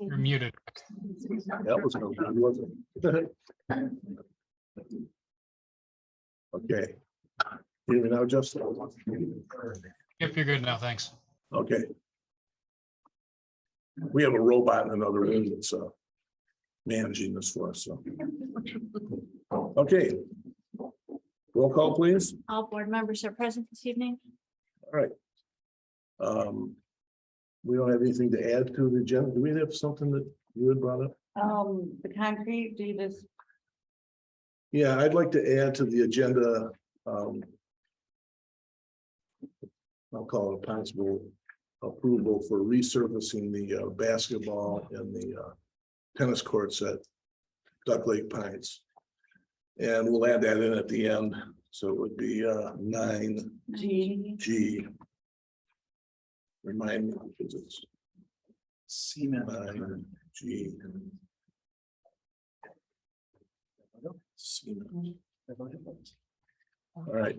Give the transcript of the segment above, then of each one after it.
You're muted. That was no good, wasn't it? Okay. Hear me now, Justin? Yep, you're good now. Thanks. Okay. We have a robot in another room that's managing this for us, so. Okay. Roll call, please. All board members are present this evening. All right. We don't have anything to add to the agenda. Do we have something that you had brought up? The concrete, do you just, Yeah, I'd like to add to the agenda. I'll call it a possible approval for resurfacing the basketball and the tennis courts at Duck Lake Pines. And we'll add that in at the end. So it would be 9G. Remind me because it's Cement. 9G. All right.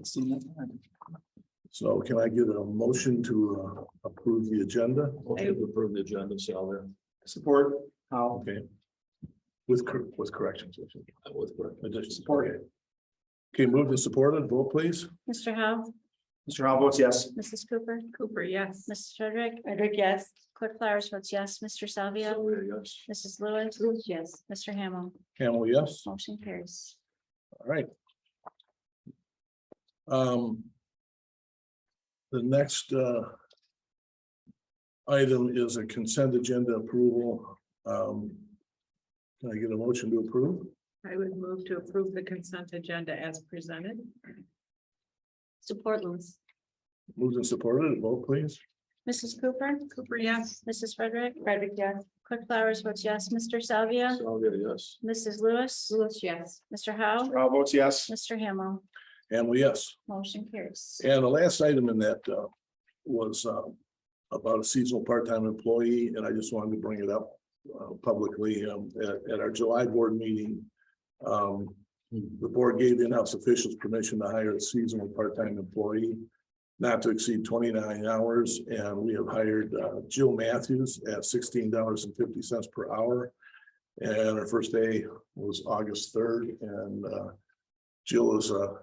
So can I get a motion to approve the agenda? Okay, to approve the agenda, so there. Support. How? Okay. With corrections. With corrections. Support. Okay, moved and supported. Vote please. Mr. Howe, Mr. Hall votes yes. Mrs. Cooper? Cooper, yes. Mrs. Frederick? Frederick, yes. Clerk Flowers votes yes. Mr. Salvia? Yes. Mrs. Lewis? Yes. Mr. Hamel? Hamel, yes. Motion carries. All right. The next item is a consent agenda approval. Can I get a motion to approve? I would move to approve the consent agenda as presented. Support Lewis. Moved and supported. Vote please. Mrs. Cooper? Cooper, yes. Mrs. Frederick? Frederick, yes. Clerk Flowers votes yes. Mr. Salvia? Yes. Mrs. Lewis? Lewis, yes. Mr. Howe? Mr. Hall votes yes. Mr. Hamel? Hamel, yes. Motion carries. And the last item in that was about a seasonal part-time employee, and I just wanted to bring it up publicly at our July board meeting. The board gave in-house officials permission to hire a seasonal part-time employee not to exceed 29 hours, and we have hired Jill Matthews at $16.50 per hour. And our first day was August 3rd, and Jill is a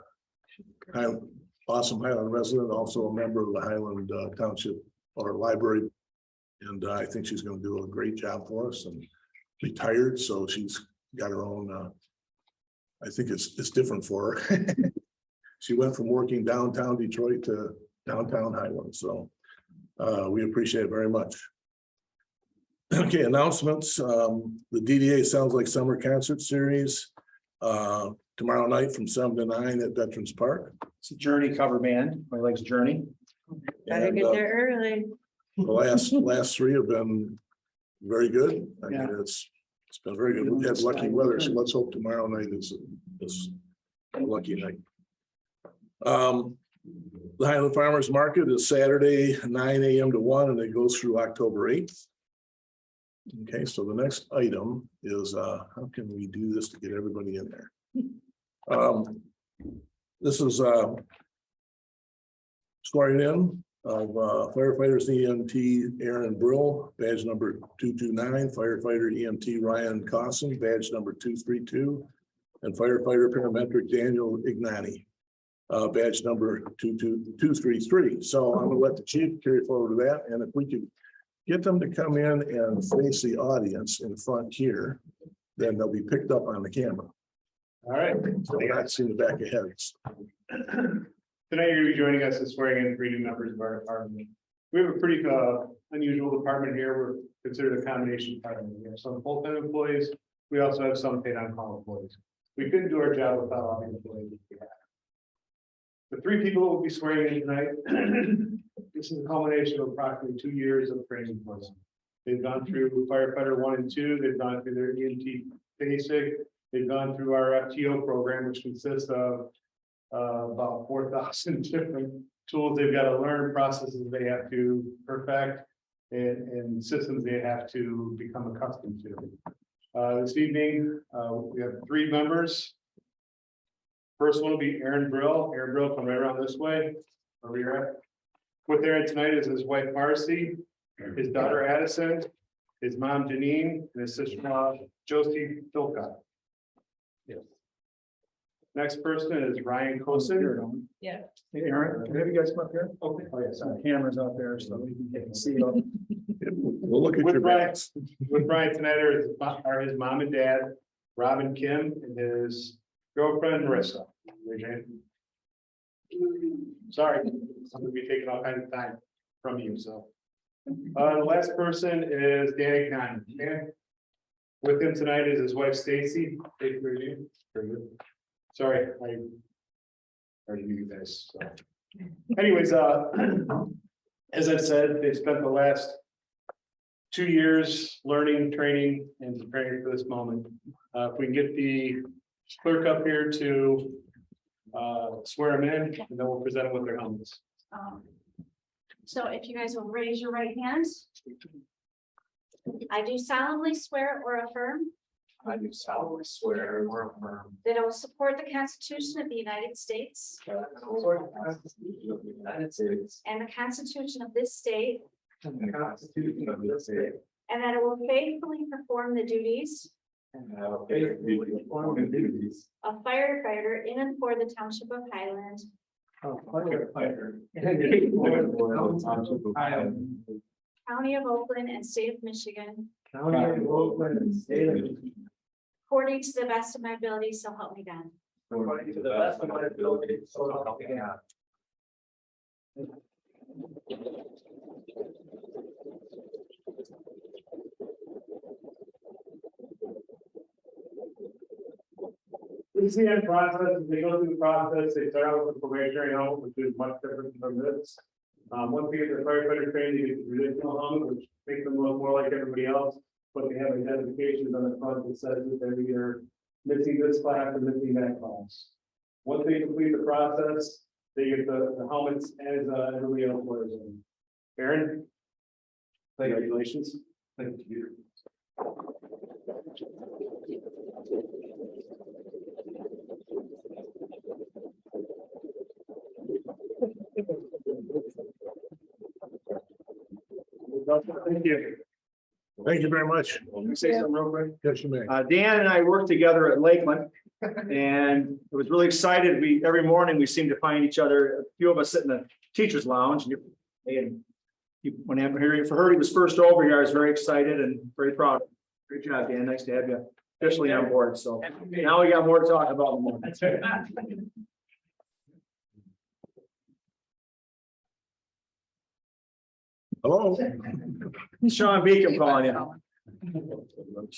awesome Highland resident, also a member of the Highland Township or library. And I think she's going to do a great job for us, and retired. So she's got her own, I think it's different for her. She went from working downtown Detroit to downtown Highland. So we appreciate it very much. Okay, announcements. The DDA Sounds Like Summer Concert Series. Tomorrow night from 7 to 9 at Veterans Park. It's a Journey cover band. My legs Journey. Better And, get there early. the last three have been very good. I mean, it's been very good. We had lucky weather, so let's hope tomorrow night is a lucky night. The Highland Farmers Market is Saturday, 9 a.m. to 1, and it goes through October 8th. Okay, so the next item is how can we do this to get everybody in there? This is swearing in of firefighters EMT Aaron Brill, badge number 229, firefighter EMT Ryan Cosson, badge number 232, and firefighter paramedic Daniel Ignani, badge number 233. So I'm going to let the chief carry forward to that, and if we could get them to come in and face the audience in front here, then they'll be picked up on the camera. All right. So they got to see the back of heads. Tonight you're gonna be joining us as swearing in 3 new members of our department. We have a pretty unusual department here. We're considered a combination department. We have some full-time employees. We also have some paid on-call employees. We couldn't do our job without all the employees we have. The 3 people that will be swearing in tonight, this is a culmination of approximately 2 years of training for them. They've gone through firefighter 1 and 2. They've gone through their EMT basic. They've gone through our FTO program, which consists of about 4,000 different tools they've got to learn, processes they have to perfect, and systems they have to become accustomed to. This evening, we have 3 members. First one will be Aaron Brill. Aaron Brill, come right around this way. Over here. With Aaron tonight is his wife Marcy, his daughter Addison, his mom Janine, and his sister-in-law Josie Philcott. Yes. Next person is Ryan Coulson. Yeah. Hey, Aaron, can I have you guys come up here? Okay. Oh, yeah, sorry. Cameras out there, so we can see you. We'll look at With your Brian, backs. with Brian tonight are his mom and dad, Rob and Kim, and his girlfriend Marissa. Raise your hand. Sorry, I'm gonna be taking all kinds of time from you, so. The last person is Danny Khan. Dan? With him tonight is his wife Stacy. Thank you, review. Very good. Sorry, I already knew you guys. So. Anyways, as I've said, they've spent the last 2 years learning, training, and preparing for this moment. If we can get the clerk up here to swear them in, and then we'll present them with their helmets. So if you guys will raise your right hand. I do solemnly swear or affirm I do solemnly swear or affirm that I will support the Constitution of the United States that I will support the Constitution of the United States and the Constitution of this state, and the Constitution of this state, and that I will faithfully perform the duties and that I will faithfully perform the duties of firefighter in and for the Township of Highland, of firefighter in and for the Township of Highland, County of Oakland, and State of Michigan, County of Oakland, and State of Michigan, according to the best of my ability, so help me God. according to the best of my ability, so help me God. We see that process, as they go through the process, they start out with the probationary helmet, which is much different from this. Once they get their firefighter training, they get the traditional helmet, which makes them look more like everybody else. But they have identifications on the front that says that they're either missing this class or missing that class. Once they complete the process, they get the helmets as everybody else wears them. Aaron? Congratulations. Thank you. Thank you. Thank you very much. Let me say something real quick. Yes, you may. Dan and I worked together at Lakeland, and it was really excited. Every morning we seemed to find each other. A few of us sit in the teacher's lounge, and when I heard he was first over here, I was very excited and very proud. Great job, Dan. Nice to have you officially on board. So now we got more to talk about in the morning. Hello. Sean Beacom calling you.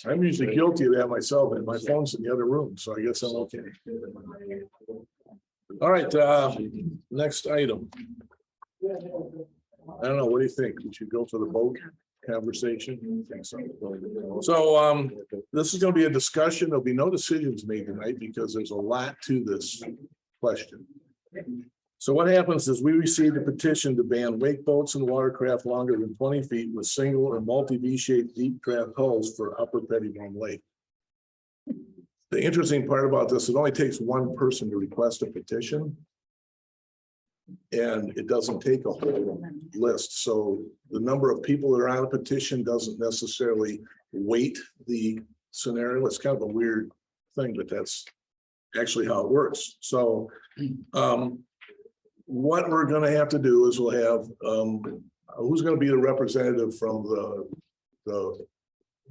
I'm usually guilty of that myself, and my phone's in the other room, so I guess I'm okay. All right, next item. I don't know, what do you think? We should go for the vote conversation? I think so. So, this is gonna be a discussion. There'll be no decisions made tonight because there's a lot to this question. So what happens is we received a petition to ban wake boats and watercraft longer than 20 feet with single or multi V-shaped deep draft hulls for Upper Pettibone Lake. The interesting part about this, it only takes one person to request a petition. And it doesn't take a whole list. So the number of people that are on a petition doesn't necessarily weight the scenario. It's kind of a weird thing, but that's actually how it works. So, what we're gonna have to do is we'll have, who's gonna be the representative from the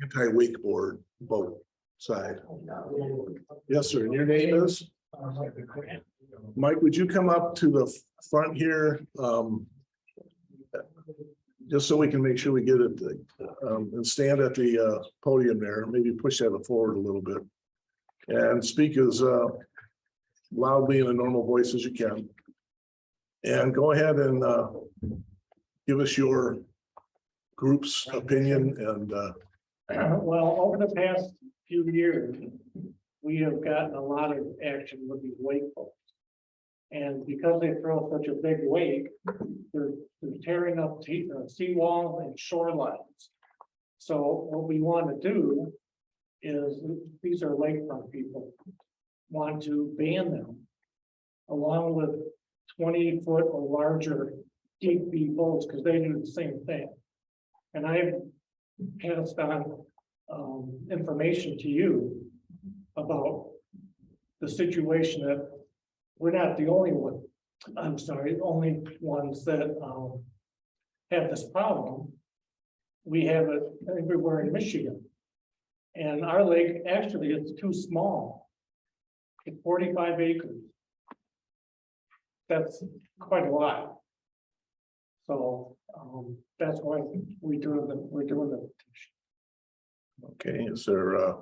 anti-wakeboard boat side? Yes, sir. And your name is? Mike, would you come up to the front here? Just so we can make sure we get it, and stand at the podium there, maybe push that forward a little bit. And speak as loudly in a normal voice as you can. And go ahead and give us your group's opinion and Well, over the past few years, we have gotten a lot of action with these wake boats. And because they throw such a big wake, they're tearing up seawall and shorelines. So what we want to do is, these are lakefront people, want to ban them along with 20-foot or larger deep V boats, because they do the same thing. And I've passed on information to you about the situation that we're not the only one, I'm sorry, only ones that have this problem. We have it everywhere in Michigan. And our lake actually is too small. It's 45 acres. That's quite a lot. So that's why we're doing the petition. Okay, is there,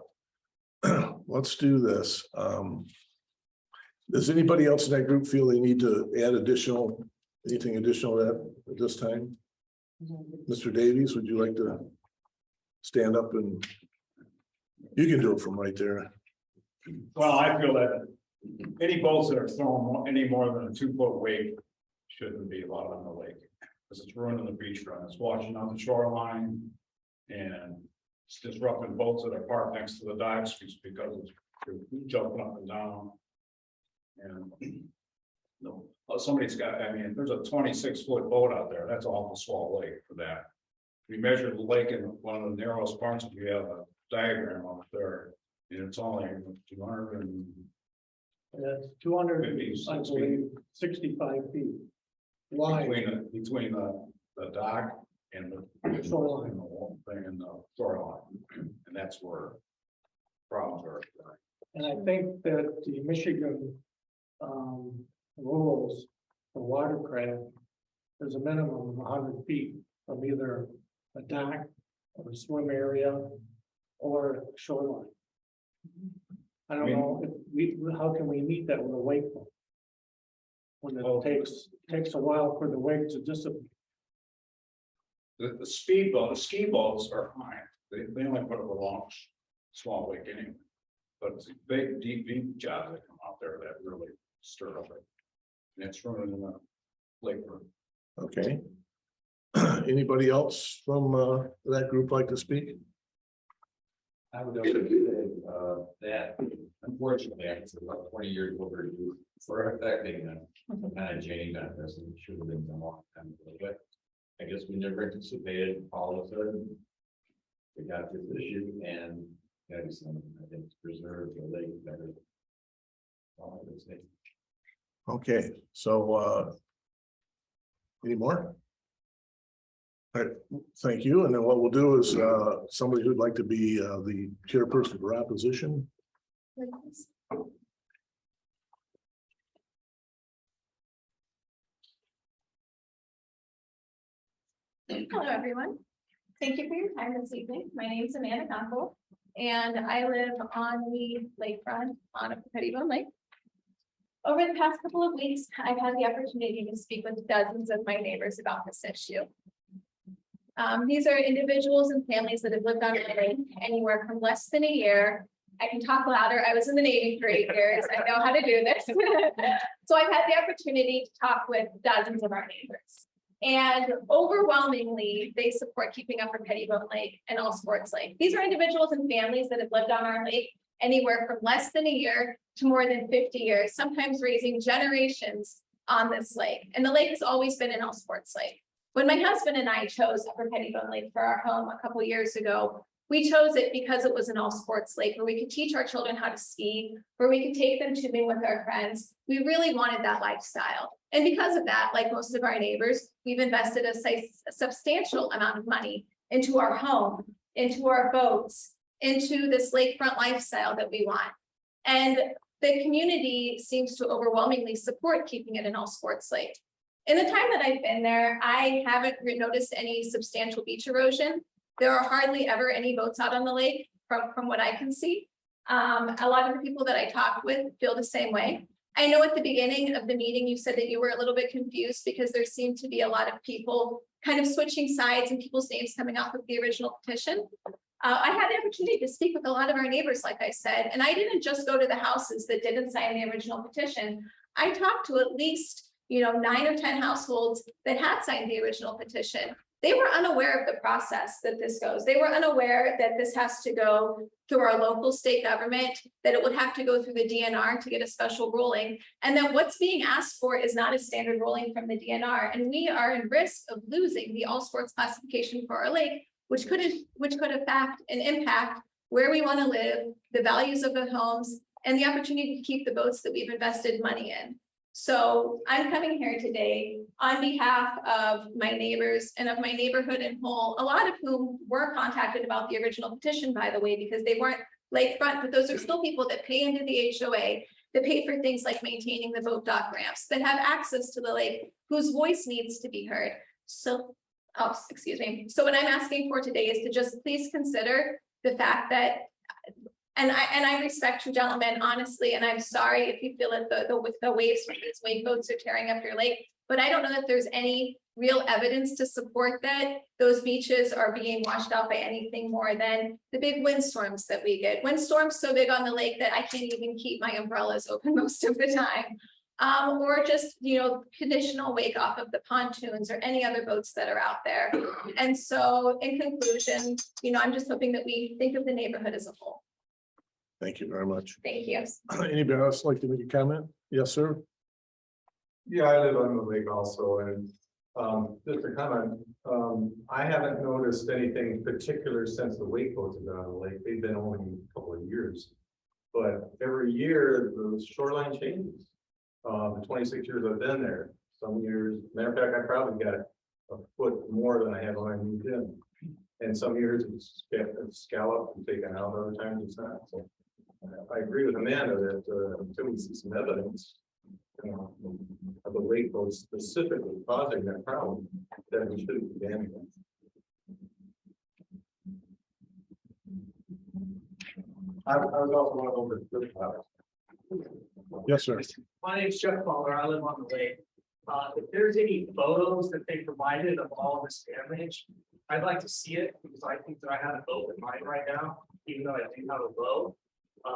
let's do this. Does anybody else in that group feel they need to add anything additional to that at this time? Mr. Davies, would you like to stand up and you can do it from right there. Well, I feel that any boats that are thrown any more than a 2-foot wake shouldn't be allowed on the lake. Because it's ruining the beachfront, it's washing on the shoreline. And it's disrupting boats that are parked next to the docks because it's jumping up and down. And no, somebody's got, I mean, if there's a 26-foot boat out there, that's awful small lake for that. We measured the lake in one of the narrowest parts, we have a diagram up there, and it's only 200 and That's 265 feet wide. between the dock and the Shoreline. and the shoreline, and that's where problems are. And I think that the Michigan rules for watercraft, there's a minimum of 100 feet from either a dock or a swim area or shoreline. I don't know if how can we meet that with a wake boat? When it takes a while for the wake to dissipate. The ski boats are fine. They only put up a long, small wake anyway. But it's big, deep jobs that come out there that really stir up it. And it's running in the lake room. Okay. Anybody else from that group like to speak? I would also say that unfortunately, after about 20 years overdue for affecting them, kind of Jane on this, and it should have been done a long time ago, but I guess we never anticipated all of a sudden we got this issue, and that is something I think to preserve the lake better. All I would say. Okay, so any more? All right, thank you. And then what we'll do is somebody who'd like to be the chairperson for opposition. Hello, everyone. Thank you for your time this evening. My name is Amanda Gunkel, and I live on the lakefront on Pettibone Lake. Over the past couple of weeks, I've had the opportunity to speak with dozens of my neighbors about this issue. These are individuals and families that have lived on the lake anywhere from less than a year. I can talk louder. I was in the Navy for 8 years. I know how to do this. So I've had the opportunity to talk with dozens of our neighbors. And overwhelmingly, they support keeping up for Pettibone Lake and All Sports Lake. These are individuals and families that have lived on our lake anywhere from less than a year to more than 50 years, sometimes raising generations on this lake. And the lake has always been an All Sports Lake. When my husband and I chose Upper Pettibone Lake for our home a couple years ago, we chose it because it was an all sports lake where we could teach our children how to ski, where we could take them swimming with our friends. We really wanted that lifestyle. And because of that, like most of our neighbors, we've invested a substantial amount of money into our home, into our boats, into this lakefront lifestyle that we want. And the community seems to overwhelmingly support keeping it an all sports lake. In the time that I've been there, I haven't noticed any substantial beach erosion. There are hardly ever any boats out on the lake from what I can see. A lot of the people that I talk with feel the same way. I know at the beginning of the meeting, you said that you were a little bit confused because there seemed to be a lot of people kind of switching sides and people's names coming off of the original petition. I had the opportunity to speak with a lot of our neighbors, like I said, and I didn't just go to the houses that didn't sign the original petition. I talked to at least 9 or 10 households that had signed the original petition. They were unaware of the process that this goes. They were unaware that this has to go through our local state government, that it would have to go through the DNR to get a special ruling. And then what's being asked for is not a standard ruling from the DNR. And we are in risk of losing the all sports classification for our lake which could affect and impact where we want to live, the values of the homes, and the opportunity to keep the boats that we've invested money in. So I'm coming here today on behalf of my neighbors and of my neighborhood in whole, a lot of whom were contacted about the original petition, by the way, because they weren't lakefront, but those are still people that pay into the HOA, that pay for things like maintaining the boat dock ramps, that have access to the lake, whose voice needs to be heard. So, oh, excuse me. So what I'm asking for today is to just please consider the fact that, and I respect you gentlemen, honestly, and I'm sorry if you feel that the waves from these wake boats are tearing up your lake, but I don't know that there's any real evidence to support that those beaches are being washed out by anything more than the big windstorms that we get. Windstorms so big on the lake that I can't even keep my umbrellas open most of the time. Or just, traditional wake off of the pontoons or any other boats that are out there. And so in conclusion, I'm just hoping that we think of the neighborhood as a whole. Thank you very much. Thank you. Anybody else like to make a comment? Yes, sir. Yeah, I live on the lake also, and just a comment, I haven't noticed anything particular since the wake boats have been on the lake. They've been only a couple of years. But every year the shoreline changes. The 26 years I've been there, some years, matter of fact, I probably got a foot more than I had when I moved in. And some years it's scalloped and taken out, other times it's not. So I agree with Amanda that until we see some evidence of the lake boats specifically causing that problem, that we shouldn't be banning them. I was also one of them that about it. Yes, sir. My name's Jeff Butler. I live on the lake. If there's any photos that they provided of all of this damage, I'd like to see it because I think that I have an open mind right now, even though I do have a boat.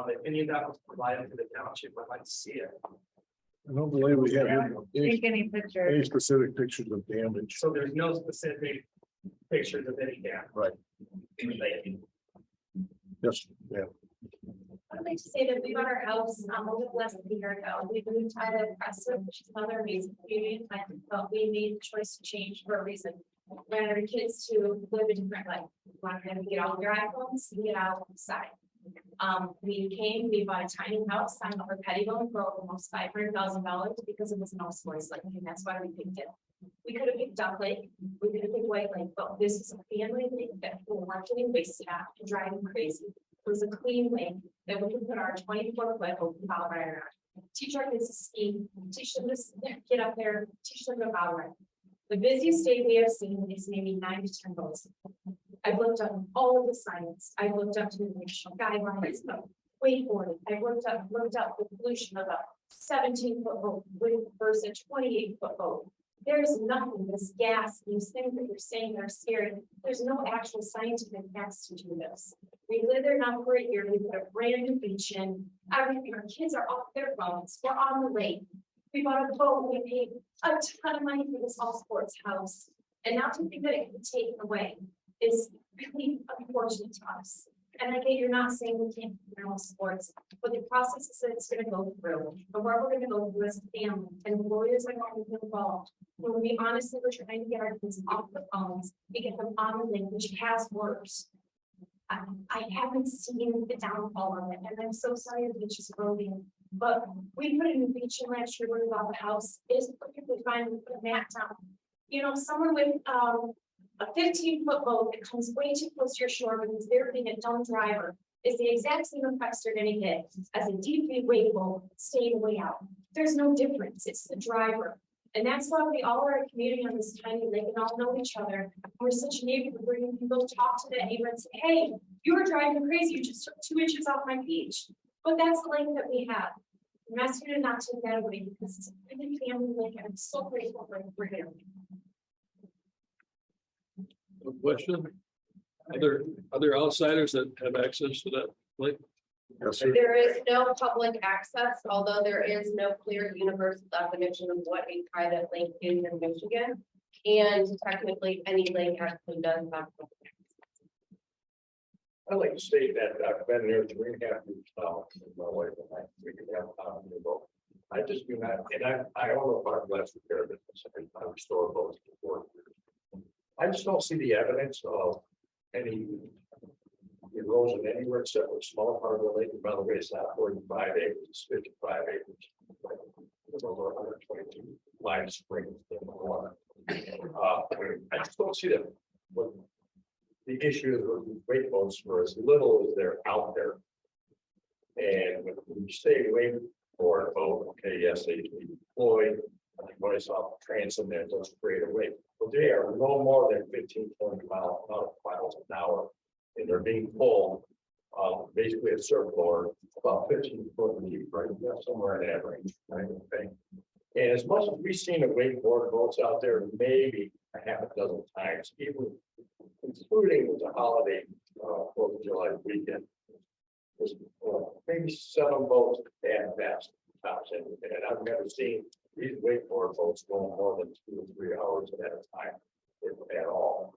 If any of that was provided to the township, I'd like to see it. I don't believe we have Any picture. any specific pictures of damage. So there's no specific pictures of any damage. Right. Related. Yes, yeah. I'd like to say that we bought our house a little less than a year ago. We moved to Highland, which is another amazing community, but we made the choice to change for a reason. We wanted our kids to live a different life. We wanted them to get out their iPhones and get outside. We bought a tiny house on Upper Pettibone for almost $500,000 because it was an all-sports lake, and that's why we picked it. We could have picked Duck Lake, we could have picked White Lake, but this is a family lake that we weren't getting wasted out and driving crazy. It was a clean lake that we could put our 24-foot open bow rider on. Teach our kids to ski, teach them to get up there, teach them to bow ride. The busiest day we have seen is maybe 9 to 10 boats. I've looked up all of the science. I've looked up to the national guidelines of wakeboarding. I've looked up the pollution of a 17-foot boat versus a 28-foot boat. There's nothing, this gas, these things that you're saying are scary. There's no actual scientific facts to do this. We live there now for a year. We put a brand new beach in. Everything, our kids are off their phones. We're on the lake. We bought a boat. We paid a ton of money for this all sports house. And now to think that it can be taken away is really unfortunate to us. And I get you're not saying we can't do all sports, but the process is that it's going to go through. And where we're going to go through as a family and lawyers are going to be involved. When we honestly were trying to get our kids off the phones, we get them on the link, which has worse. I haven't seen the downfall of it, and I'm so sorry the beach is eroding. But we put a new beach in last year. We bought the house. It's perfectly fine. We put a mat down. Someone with a 15-foot boat that comes way too close to your shore because they're being a dumb driver is the exact same effects they're going to get as a deeply wake boat staying way out. There's no difference. It's the driver. And that's why we all are a community on this tiny lake and all know each other. We're such a neighborhood where you can go talk to that neighbor and say, hey, you were driving crazy. You just took 2 inches off my beach. But that's the lake that we have. I'm asking you to not take that away because it's a really family lake and I'm so grateful for him. No question? Other outsiders that have access to that lake? Yes, sir. There is no public access, although there is no clear universal definition of what a private lake is in Michigan. And technically, any lake actually does have public access. I'd like to state that I've been there 3.5 years now. My wife and I, we can have a boat. I just do not, and I own a fiberglass repair business. I restore boats for 4 years. I just don't see the evidence of any erosion anywhere except for a small part of the lake. And by the way, it's not 45 acres, it's 55 acres. It's over 122 live springs in the water. I just don't see that. What the issue is with wake boats for as little as they're out there. And when you stay away for a boat, okay, yes, they can be deployed. I think when I saw transom there, does create a wake. But they are no more than 15, 20 miles an hour. And they're being pulled, basically a surfboard, about 15 foot deep, right? Yeah, somewhere in that range, right? Okay. And as much as we've seen a wakeboard boats out there, maybe a half a dozen times, even including the holiday, 4th of July weekend. There's maybe 7 boats that fast tops, and I've never seen these wakeboard boats going more than 2 or 3 hours at a time, if at all.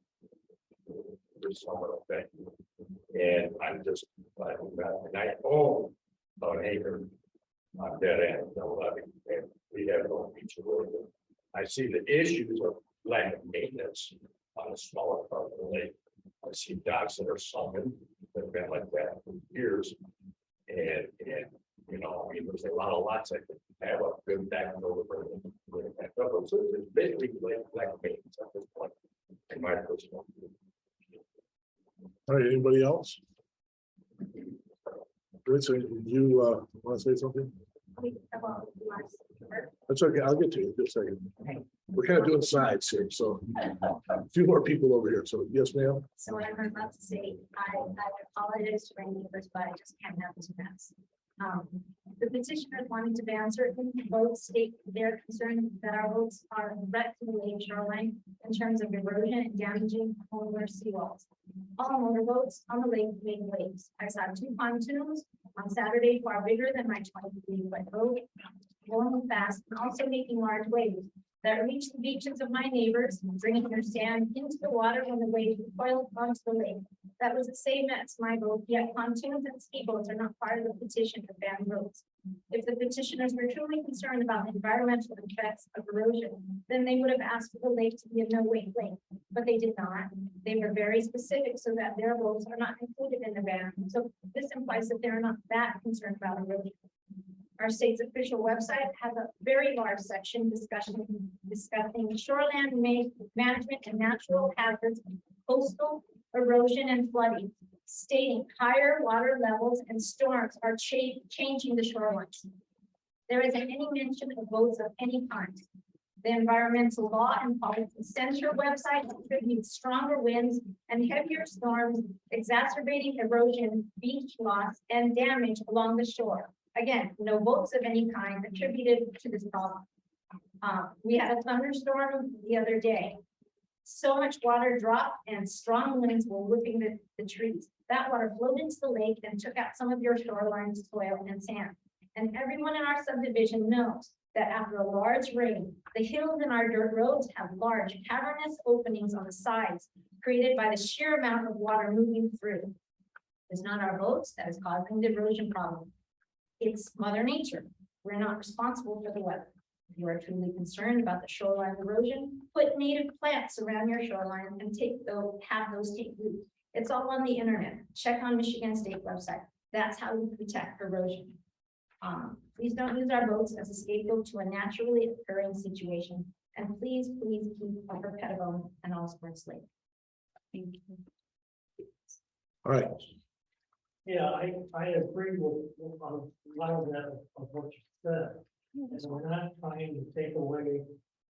There's some of that, and I'm just, and I own an acre on dead end, no levee, and we have no beach road. I see the issues of lack of maintenance on a smaller part of the lake. I see docks that are sunken, that have been like that for years. And you know, I mean, there's a lot of lots that have a good back and over. So it's basically lack of maintenance at this point, in my personal view. All right, anybody else? Good, so you want to say something? That's okay, I'll get to you in just a second. We're kind of doing sides here, so a few more people over here, so yes, ma'am. So what I'm about to say, I apologize to my neighbors, but I just can't have this mess. The petitioners wanting to ban certain boats state they're concerned that our boats are a threat to the lake shoreline in terms of erosion and damaging polar seawalls. All motorboats on the lake made waves. I saw 2 pontoons on Saturday far bigger than my 23-foot boat, going fast and also making large waves that reached the beaches of my neighbors, bringing their sand into the water when the waves boiled onto the lake. That was the same as my boat, yet pontoons and ski boats are not part of the petition to ban boats. If the petitioners were truly concerned about the environmental effects of erosion, then they would have asked for the lake to be a no-wake lake, but they did not. They were very specific so that their boats are not included in the ban. So this implies that they're not that concerned about erosion. Our state's official website has a very large section discussing shoreland management and natural hazards, coastal erosion and flooding, stating higher water levels and storms are changing the shorelines. There isn't any mention of boats of any kind. The Environmental Law and Policy Center website attributes stronger winds and heavier storms, exacerbating erosion, beach loss, and damage along the shore. Again, no boats of any kind attributed to this problem. We had a thunderstorm the other day. So much water dropped and strong winds were whipping the trees. That water flowed into the lake and took out some of your shoreline soil and sand. And everyone in our subdivision knows that after a large rain, the hills in our dirt roads have large cavernous openings on the sides created by the sheer amount of water moving through. It's not our boats that is causing the erosion problem. It's Mother Nature. We're not responsible for the weather. If you are truly concerned about the shoreline erosion, put native plants around your shoreline and have those take root. It's all on the internet. Check on Michigan State website. That's how we protect erosion. Please don't use our boats as a scapegoat to a naturally occurring situation. And please keep Upper Pettibone and all sports lake. Thank you. All right, Yeah, I agree with a lot of that of what you said. And we're not trying to take away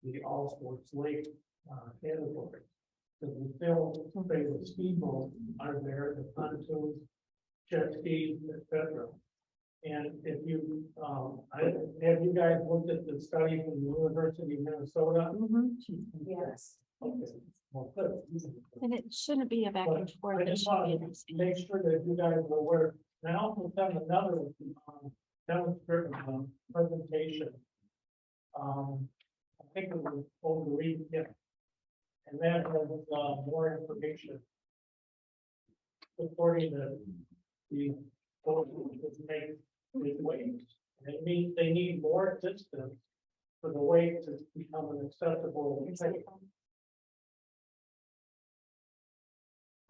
the all sports lake category. Because we still say the speedboats are there, the pontoons, jet skis, etc. And if you, have you guys looked at the study from the University of Minnesota? Yes. Okay. Well, good. And it shouldn't be a back But and forth. I It just should be want to make sure that you guys were aware. And I also sent another presentation. I think it was over the weekend. And that has more information supporting the folks that make waves. And it means they need more distance for the wave to become an acceptable.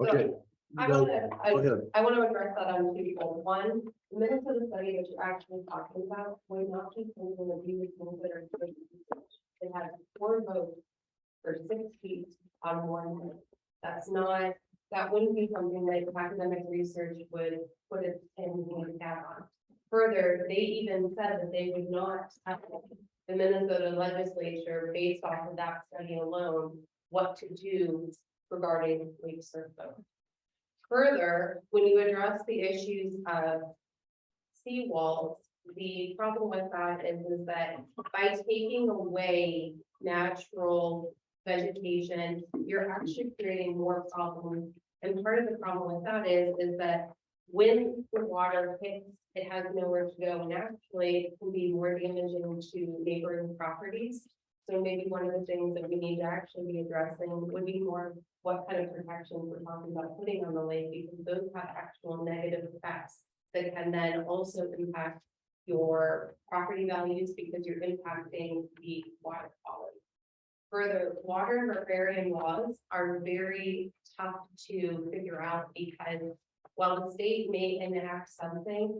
Okay. I Go want to, ahead. I want to address that on two people. One, the minutes of the study that you're actually talking about, would not be something that we would consider. They had 4 votes for 6 feet on 1 minute. That's not, that wouldn't be something that academic research would put it in the cap on. Further, they even said that they would not have the Minnesota legislature, based off of that study alone, what to do regarding lake surf boat. Further, when you address the issues of seawalls, the problem with that is that by taking away natural vegetation, you're actually creating more problems. And part of the problem with that is that when the water hits, it has nowhere to go, and actually it can be more damaging to neighboring properties. So maybe one of the things that we need to actually be addressing would be more what kind of protections we're talking about putting on the lake, because those have actual negative effects that can then also impact your property values because you're impacting the water quality. Further, water and riparian laws are very tough to figure out because while the state may enact something,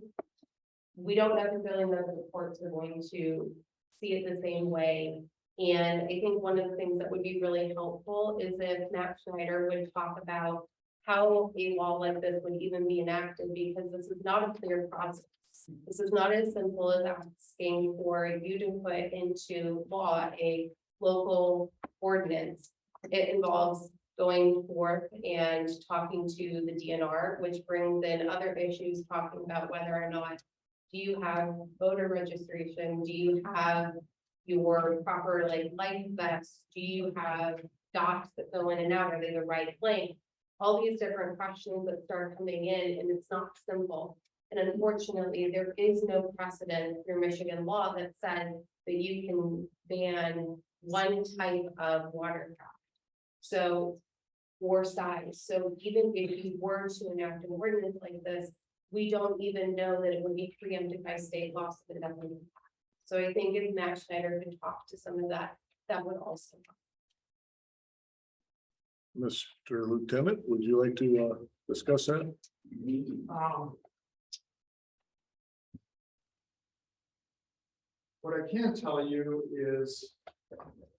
we don't necessarily know that the courts are going to see it the same way. And I think one of the things that would be really helpful is if Matt Schneider would talk about how a law like this would even be enacted, because this is not a clear process. This is not as simple as asking for you to put into law a local ordinance. It involves going forth and talking to the DNR, which brings in other issues, talking about whether or not do you have voter registration, do you have your proper life vests, do you have docs that go in and out, are they the right length? All these different questions that start coming in, and it's not simple. And unfortunately, there is no precedent through Michigan law that says that you can ban one type of watercraft. So, or size. So even if you were to enact an ordinance like this, we don't even know that it would be preempted by state laws. So I think if Matt Schneider could talk to some of that, that would also help. Mr. Lieutenant, would you like to discuss that? What I can tell you is,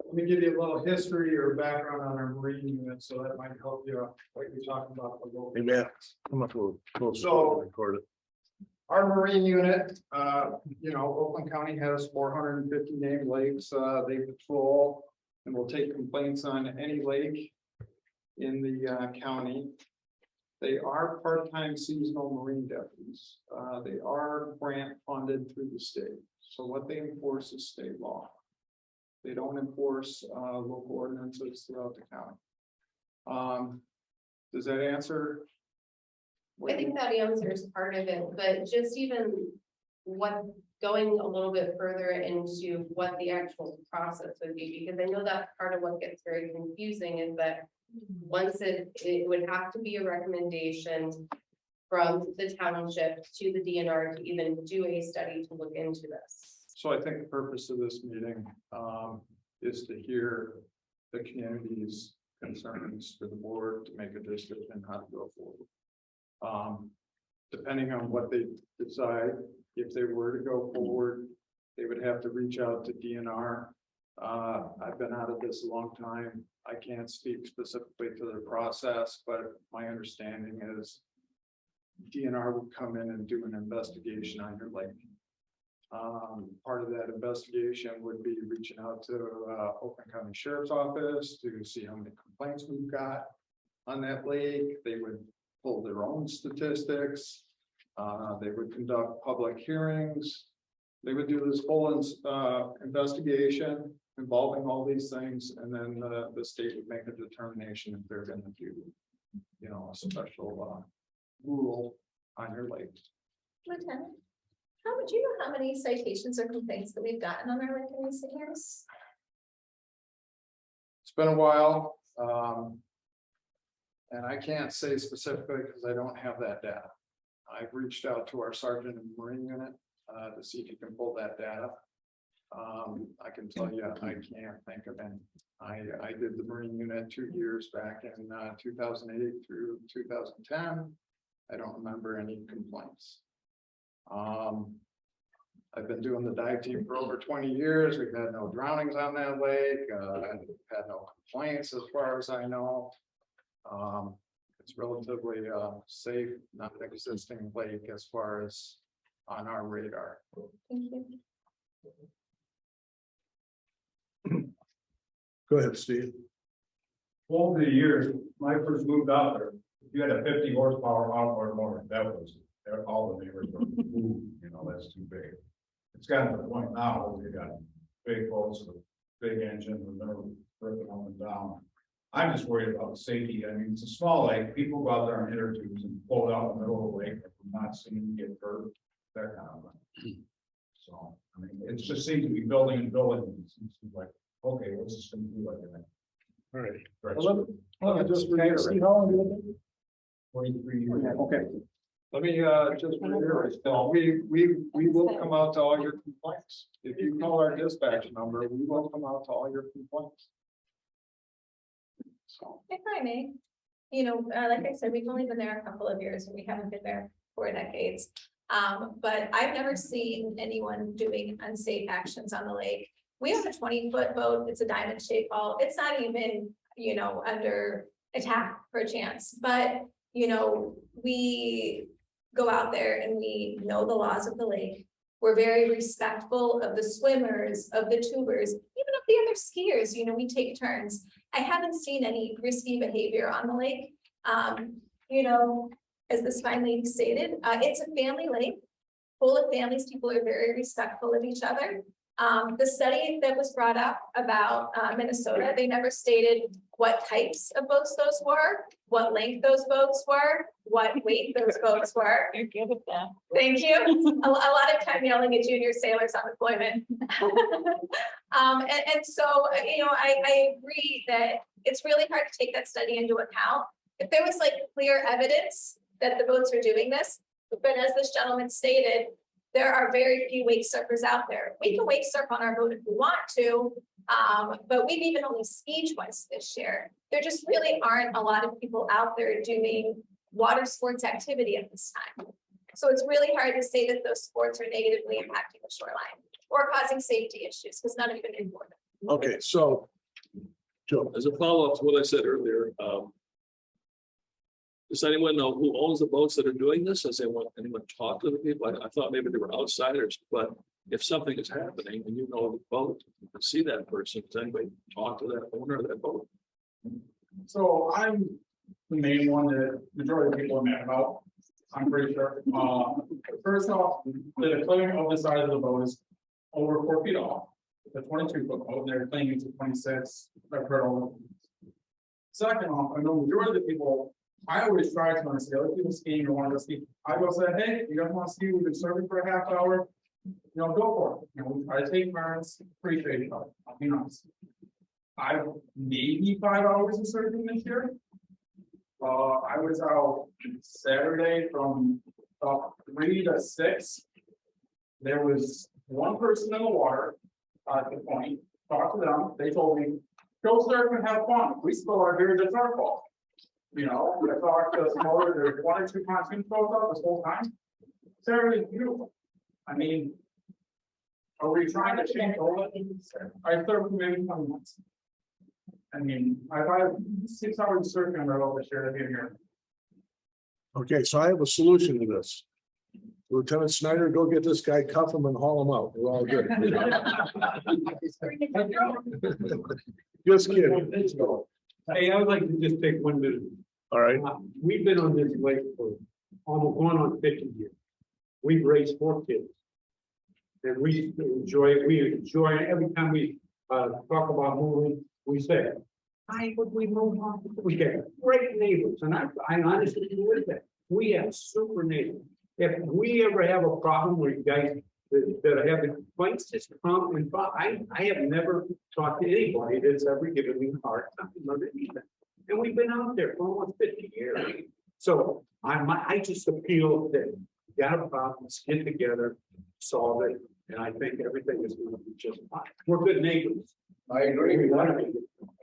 let me give you a little history or background on our marine unit, so that might help you, like you're talking about the local. Hey, Matt, come up a little closer. So- Record it. Our marine unit, Oakland County has 450 named lakes, they patrol and will take complaints on any lake in the county. They are part-time seasonal marine deputies. They are grant funded through the state. So what they enforce is state law. They don't enforce local ordinances throughout the county. Does that answer? I think that answers part of it, but just even what, going a little bit further into what the actual process would be, because I know that part of what gets very confusing is that once it would have to be a recommendation from the township to the DNR to even do a study to look into this. So I think the purpose of this meeting is to hear the community's concerns to the board to make a decision how to go forward. Depending on what they decide, if they were to go forward, they would have to reach out to DNR. I've been out of this a long time. I can't speak specifically to the process, but my understanding is DNR would come in and do an investigation on your lake. Part of that investigation would be reaching out to Oakland County Sheriff's Office to see how many complaints we've got on that lake. They would pull their own statistics. They would conduct public hearings. They would do this whole investigation involving all these things, and then the state would make a determination if they're going to do, a special rule on your lake. Lieutenant, how would you know how many citations or complaints that we've gotten on our lake in recent years? It's been a while. And I can't say specifically because I don't have that data. I've reached out to our sergeant in the Marine unit to see if he can pull that data. I can tell you, I can't think of any. I did the Marine unit 2 years back in 2008 through 2010. I don't remember any complaints. I've been doing the dive team for over 20 years. We've had no drownings on that lake. I've had no complaints as far as I know. It's relatively safe, non-existing lake as far as on our radar. Thank you. Go ahead, Steve. Over the years, when I first moved out there, if you had a 50 horsepower outboard motor, that was, all the neighbors were, ooh, you know, that's too big. It's gotten to the point now where we got big boats with big engines and they're ripping up and down. I'm just worried about the safety. I mean, it's a small lake. People go out there on inner tubes and float out in the middle of the lake. I'm not seeing them get hurt, that kind of thing. So, I mean, it just seems to be building and building. It seems like, okay, what's this going to do like that? All right. Right. Let me just See how long you been? 23 years. Okay. Let me just reiterate, we will come out to all your complaints. If you call our dispatch number, we will come out to all your complaints. So. If I may, you know, like I said, we've only been there a couple of years and we haven't been there for decades. But I've never seen anyone doing unsafe actions on the lake. We have a 20-foot boat. It's a diamond shaped hull. It's not even, you know, under attack for a chance, but you know, we go out there and we know the laws of the lake. We're very respectful of the swimmers, of the tubers, even of the other skiers. You know, we take turns. I haven't seen any risky behavior on the lake. You know, as this fine lady stated, it's a family lake full of families. People are very respectful of each other. The study that was brought up about Minnesota, they never stated what types of boats those were, what length those boats were, what weight those boats were. You're good at that. Thank you. A lot of time yelling at junior sailors on deployment. And so, you know, I agree that it's really hard to take that study into account. If there was like clear evidence that the boats are doing this, but as this gentleman stated, there are very few wake surfers out there. We can wake surf on our boat if we want to, but we've even only skied twice this year. There just really aren't a lot of people out there doing water sports activity at this time. So it's really hard to say that those sports are negatively impacting the shoreline or causing safety issues because none of you can inform them. Okay, so, Joe, As a follow-up to what I said earlier, does anyone know who owns the boats that are doing this? Has anyone talked to the people? I thought maybe they were outsiders, but if something is happening and you know the boat, you can see that person. Does anybody talk to that owner of that boat? So I'm the main one that majority of people are mad about. I'm pretty sure. First off, the clearing of the side of the boat is over 4 feet off. It's a 22-foot boat. They're claiming it's a 26. I've heard all of them. Second off, I know majority of the people. I always try to say, other people skiing or want to ski. I go say, hey, you guys want to ski? We've been serving for a half hour. You know, go for it. You know, we try to take turns. Appreciate it. I'll be honest. I've maybe 5 hours of surfing this year. I was out Saturday from 3 to 6. There was one person in the water at the point. Talked to them. They told me, go surf and have fun. We still are here to surf ball. You know, I talked to smaller, there's 1 or 2 pontoon boats up this whole time. Saturday is beautiful. I mean, are we trying to change all that? I surfed maybe 20 months. I mean, I've had 6 hours of surfing on the road this year to get here. okay, so I have a solution to this. Lieutenant Snyder, go get this guy, cuff him and haul him out. We're all good. Just kidding. Hey, I would like to just take 1 minute. All right. We've been on this lake for almost going on 50 years. We've raised 4 kids. And we enjoy it every time we talk about moving, we say, why would we move on? We get great neighbors, and I honestly believe that. We have super neighbors. If we ever have a problem with guys that have complaints, just come and talk. I have never talked to anybody that's ever given me a hard time or anything. And we've been out there for almost 50 years. So I just appeal that got a problem, let's get together, solve it, and I think everything is gonna be just fine. We're good neighbors. I agree. We wanna be.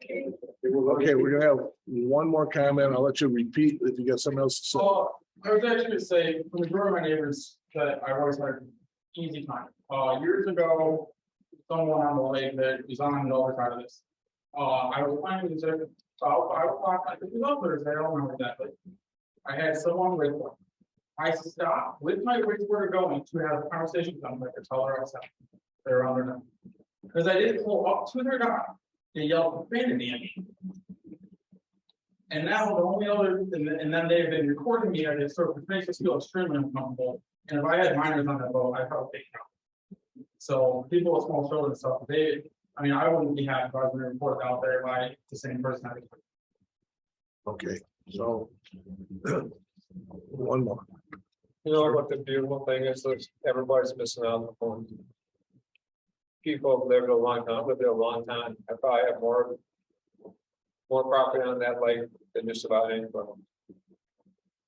Okay, we're gonna have one more comment. I'll let you repeat if you got something else to say. I was actually gonna say, from the majority of my neighbors, that I always had easy time. Years ago, someone on the lake that was on the other side of this. I was planning to check about 5 o'clock, I think it was Thursday, I don't remember exactly. I had someone with them. I stopped with my wastewater going to have a conversation with them, like I tell her outside. They're on their own. Because I didn't pull up to their dock, they yelled profanity at me. And now the only other, and then they've been recording me, and it sort of makes us feel extremely uncomfortable. And if I had minors on that boat, I'd probably take it out. So people with small children and stuff, I mean, I wouldn't be happy if I was going to report out there by the same person. Okay, so one more. You know what the beautiful thing is, that everybody's missing out on the phone. People have lived a long time, lived there a long time. I probably have more property on that lake than just about anybody.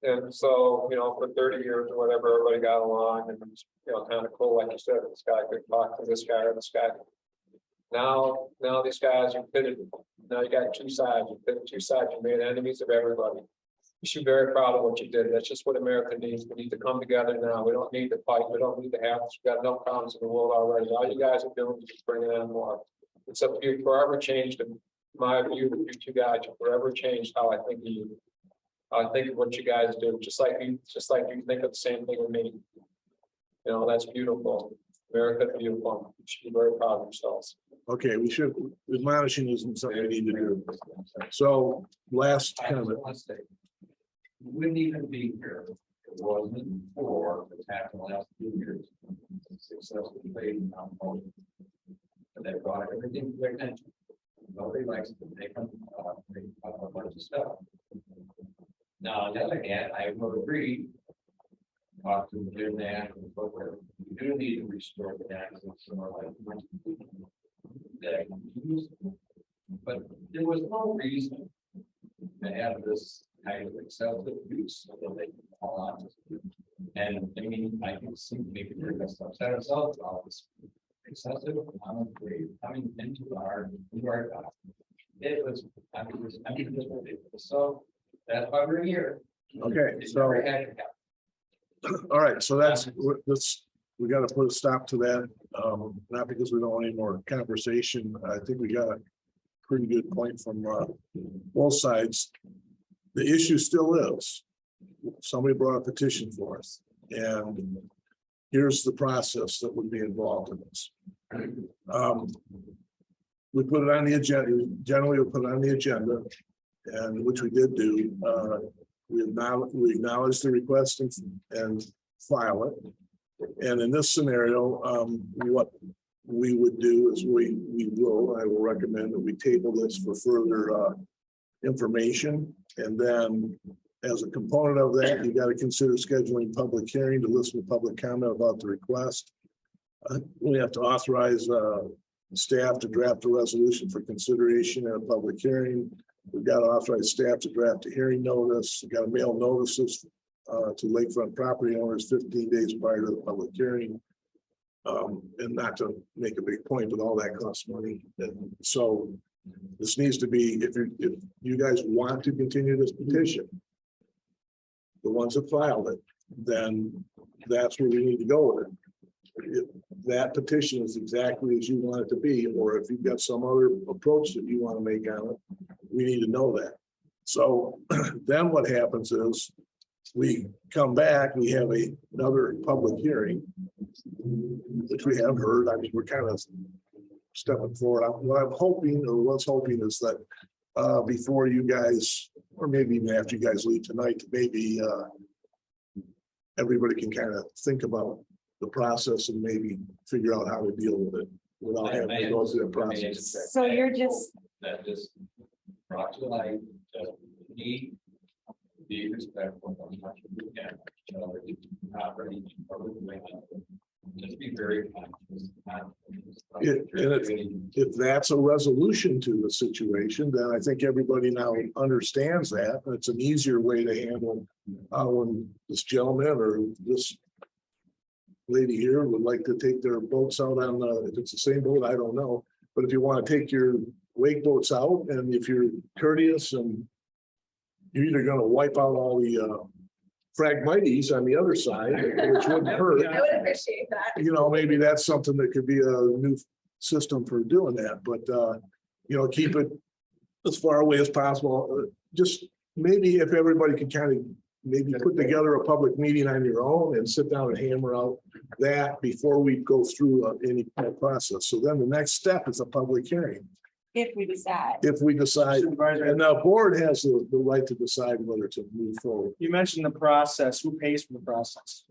And so, you know, for 30 years or whatever, everybody got along and it was, you know, kind of cool, like you said, this guy could talk to this guy or this guy. Now these guys are pitted. Now you got two sides. You pitted two sides. You made enemies of everybody. You should be very proud of what you did. That's just what America needs. We need to come together now. We don't need to fight. We don't need to have this. We've got enough problems in the world already. All you guys are doing is just bringing on more. It's up to you. Forever changed my view of you two guys. You forever changed how I think of you. I think of what you guys do. Just like you think of the same thing with me. You know, that's beautiful. America's beautiful. You should be very proud of yourselves. Okay, we should, admonishing isn't something we need to do. So last comment. We wouldn't even be here. If it wasn't for what's happened the last few years. Successful trading on both. And they brought everything to their attention. Nobody likes to take them, a bunch of stuff. Now, on the other hand, I would agree. Talk to the international, we do need to restore the access to our life. That use, but there was no reason to have this kind of excessive use so that they can fall on. And I mean, I can see maybe we're just upset ourselves about this excessive amount of grade coming into our dock. It was, I mean, so that's why we're here. Okay, so all right, so that's we got to put a stop to that. Not because we don't want any more conversation. I think we got a pretty good point from both sides. The issue still is somebody brought a petition for us, and here's the process that would be involved in this. We put it on the agenda. Generally, we put it on the agenda, and which we did do. We acknowledge the request and file it. And in this scenario, what we would do is I will recommend that we table this for further information. And then as a component of that, you got to consider scheduling public hearing to listen to public comment about the request. We have to authorize staff to draft a resolution for consideration at a public hearing. We've got to authorize staff to draft a hearing notice. We've got to mail notices to lakefront property owners 15 days prior to the public hearing. And not to make a big point, but all that costs money. And so this needs to be, if you guys want to continue this petition, the ones that filed it, then that's where we need to go with it. If that petition is exactly as you want it to be, or if you've got some other approach that you want to make on it, we need to know that. So then what happens is we come back, we have another public hearing, which we have heard. I mean, we're kind of stepping forward. What I'm hoping, or what's hoping, is that before you guys, or maybe even after you guys leave tonight, maybe everybody can kind of think about the process and maybe figure out how to deal with it without having to go through the process. So you're just. That just brought to light, need be respectful of what you can, not ready to just be very conscious. If that's a resolution to the situation, then I think everybody now understands that. It's an easier way to handle when this gentleman or this lady here would like to take their boats out on the, if it's the same boat, I don't know. But if you want to take your wake boats out, and if you're courteous and you're either gonna wipe out all the Phragmites on the other side, which wouldn't hurt. I would appreciate that. You know, maybe that's something that could be a new system for doing that, but, you know, keep it as far away as possible. Just maybe if everybody could kind of maybe put together a public meeting on your own and sit down and hammer out that before we go through any process. So then the next step is a public hearing. If we decide. If we decide, Supervisor, and the board has the right to decide whether to move forward, you mentioned the process. Who pays for the process?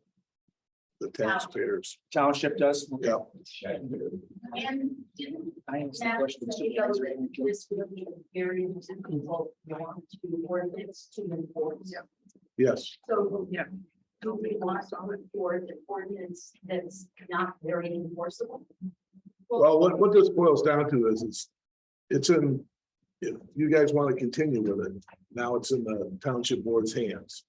the taxpayers. Township does? Yeah. And didn't I answered the that question. say though that this will be a very difficult one to ordinance to enforce? Yes. So, Yeah. do we want to enforce an ordinance that's not very enforceable? Well, what this boils down to is it's in, if you guys want to continue with it, now it's in the township board's hands.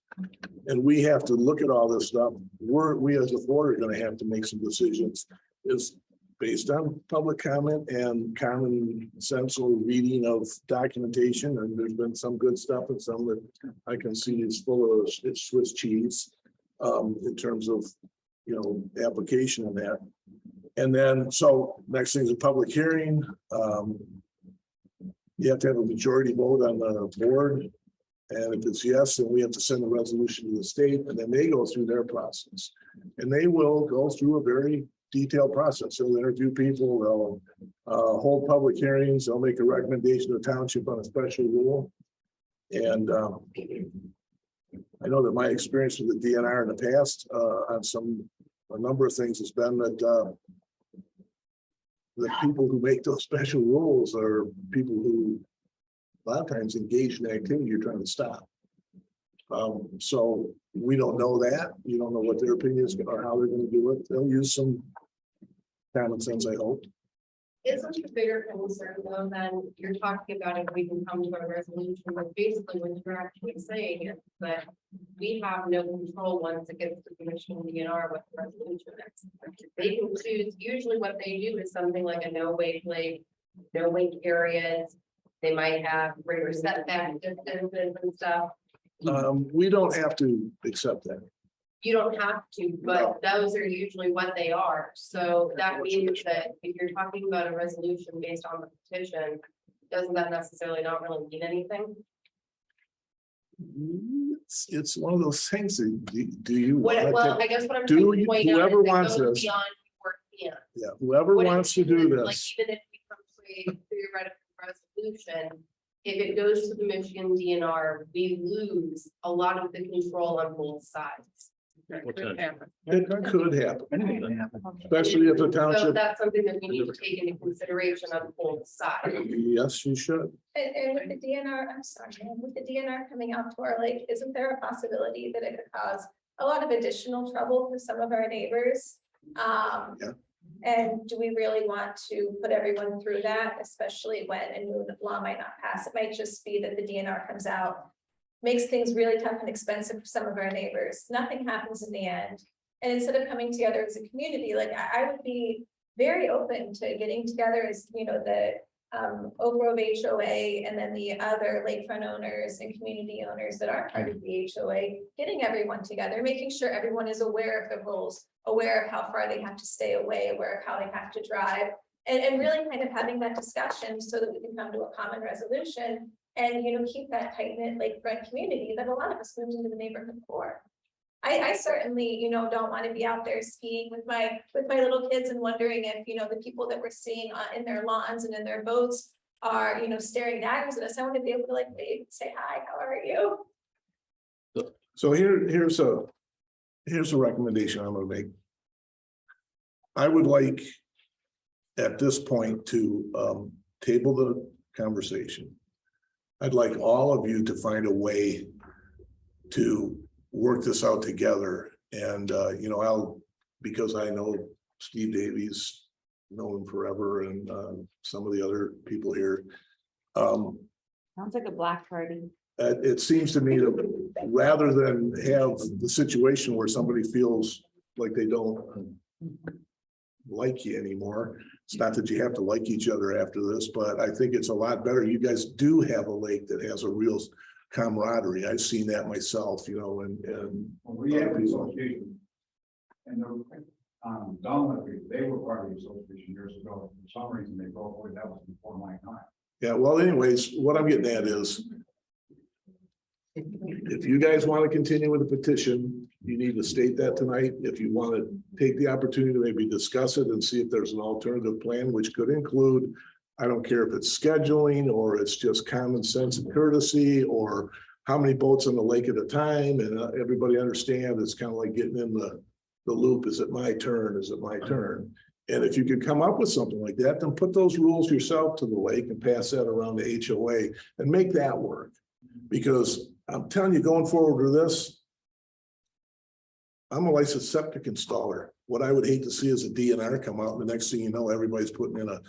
And we have to look at all this stuff. We as a board are gonna have to make some decisions. Is based on public comment and common sensible reading of documentation. And there's been some good stuff and some that I can see is full of Swiss cheese. In terms of, you know, application of that. And then, so next thing is a public hearing. You have to have a majority vote on the board. And if it's yes, then we have to send a resolution to the state, and then they go through their process. And they will go through a very detailed process. They'll interview people, they'll hold public hearings, they'll make a recommendation to the township on a special rule. And I know that my experience with the DNR in the past on a number of things has been that the people who make those special rules are people who a lot of times engage in activity you're trying to stop. So we don't know that. You don't know what their opinions are, how they're going to do it. They'll use some common sense, I hope. Isn't the bigger concern though, than you're talking about if we can come to a resolution, but basically what you're actually saying is that we have no control once it gets to commission DNR what the resolution is. They can choose, usually what they do is something like a no wake lake, no wake areas. They might have greater setback distances and stuff. We don't have to accept that. You don't have to, but those are usually what they are. So that means that if you're talking about a resolution based on the petition, doesn't that necessarily not really mean anything? It's one of those things that do you What, want well, to, I guess what I'm do trying to you- point out whoever is it wants goes this. beyond your hand. yeah, whoever What it wants to do means is, like, this, even if it becomes a theoretical resolution, if it goes to the Michigan DNR, we lose a lot of the control on both sides. That What could time? happen. it could happen, Anything can happen. especially if the So township, that's something that we need to take into consideration on both sides. yes, you should. And with the DNR, I'm sorry, with the DNR coming out to our lake, isn't there a possibility that it could cause a lot of additional trouble for some of our neighbors? Yeah. And do we really want to put everyone through that, especially when a new law might not pass? It might just be that the DNR comes out, makes things really tough and expensive for some of our neighbors. Nothing happens in the end. And instead of coming together as a community, like I would be very open to getting together as, you know, the Oak Grove HOA and then the other lakefront owners and community owners that are part of the HOA, getting everyone together, making sure everyone is aware of the rules, aware of how far they have to stay away, aware of how they have to drive, and really kind of having that discussion so that we can come to a common resolution and, you know, keep that tight-knit lakefront community that a lot of us moved into the neighborhood for. I certainly, you know, don't want to be out there skiing with my little kids and wondering if, you know, the people that we're seeing in their lawns and in their boats are, you know, staring daggers at us. I want to be able to like wave and say, hi, how are you? So here's a recommendation I'm gonna make. I would like at this point to table the conversation. I'd like all of you to find a way to work this out together. And, you know, because I know Steve Davies, know him forever, and some of the other people here. Sounds like a block party. It seems to me that rather than have the situation where somebody feels like they don't like you anymore. It's not that you have to like each other after this, but I think it's a lot better. You guys do have a lake that has a real camaraderie. I've seen that myself, you know, and We have an association. And Donald, they were part of the association years ago. For some reason, they broke away. That was before my time. yeah, well, anyways, what I'm getting at is if you guys want to continue with the petition, you need to state that tonight. If you want to take the opportunity to maybe discuss it and see if there's an alternative plan, which could include, I don't care if it's scheduling or it's just common sense and courtesy or how many boats on the lake at a time, and everybody understand it's kind of like getting in the loop. Is it my turn? Is it my turn? And if you could come up with something like that, then put those rules yourself to the lake and pass that around the HOA and make that work. Because I'm telling you, going forward with this, I'm a licensed septic installer. What I would hate to see is a DNR come out and the next thing you know, everybody's putting in a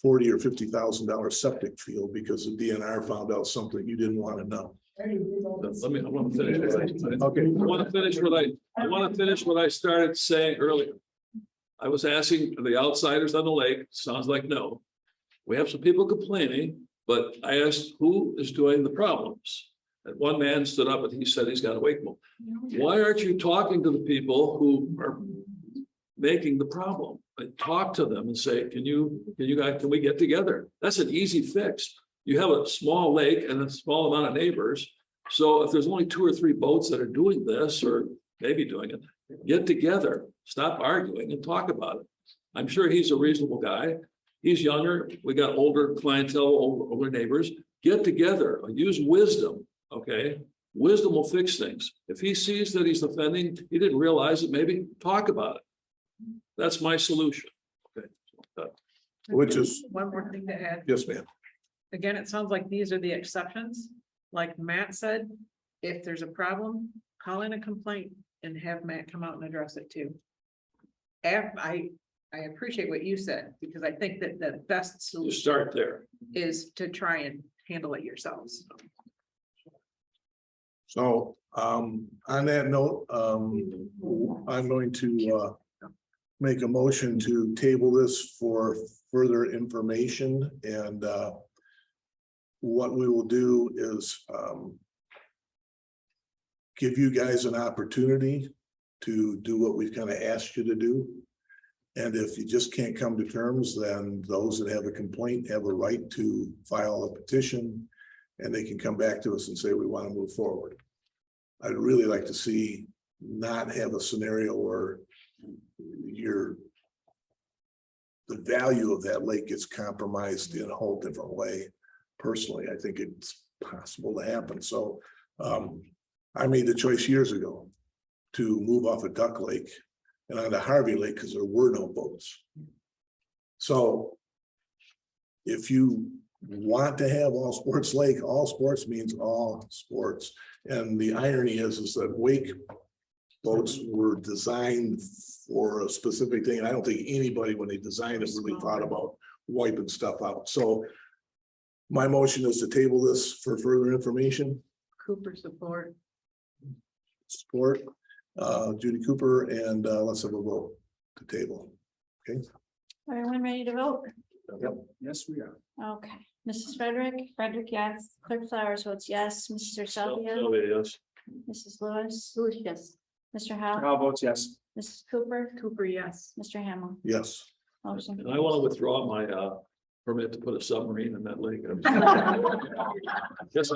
$40,000 or $50,000 septic field because the DNR found out something you didn't want to know. I want to finish. Okay. I want to finish what I started saying earlier. I was asking the outsiders on the lake, sounds like no. We have some people complaining, but I asked who is doing the problems. And one man stood up and he said he's got a wake boat. Why aren't you talking to the people who are making the problem? And talk to them and say, can we get together? That's an easy fix. You have a small lake and a small amount of neighbors. So if there's only 2 or 3 boats that are doing this or maybe doing it, get together, stop arguing and talk about it. I'm sure he's a reasonable guy. He's younger. We got older clientele, older neighbors. Get together, use wisdom. Okay. Wisdom will fix things. If he sees that he's offending, he didn't realize it, maybe talk about it. That's my solution. Okay. Which is, One more thing to add. yes, ma'am. Again, it sounds like these are the exceptions. Like Matt said, if there's a problem, call in a complaint and have Matt come out and address it too. I appreciate what you said, because I think that the best You solution start there. is to try and handle it yourselves. So on that note, I'm going to make a motion to table this for further information, and what we will do is give you guys an opportunity to do what we've kind of asked you to do. And if you just can't come to terms, then those that have a complaint have a right to file a petition, and they can come back to us and say, we want to move forward. I'd really like to see not have a scenario where the value of that lake gets compromised in a whole different way. Personally, I think it's possible to happen. So I made the choice years ago to move off of Duck Lake and onto Harvey Lake because there were no boats. So if you want to have all sports lake, all sports means all sports. And the irony is that wake boats were designed for a specific thing. And I don't think anybody, when they designed it, really thought about wiping stuff out. So my motion is to table this for further information. Cooper support. Support, Judy Cooper, and let's have a vote to table. Okay. Everyone ready to vote? Yep. Yes, we are. Okay, Mrs. Frederick, yes. Clerk Flowers votes yes. Mr. Sylvia, Yes. Mrs. Lewis, yes. Mr. Howe, All votes yes. Mrs. Cooper, Cooper, yes. Mr. Hamel. Yes. Motion. And I want to withdraw my permit to put a submarine in that lake. Yes,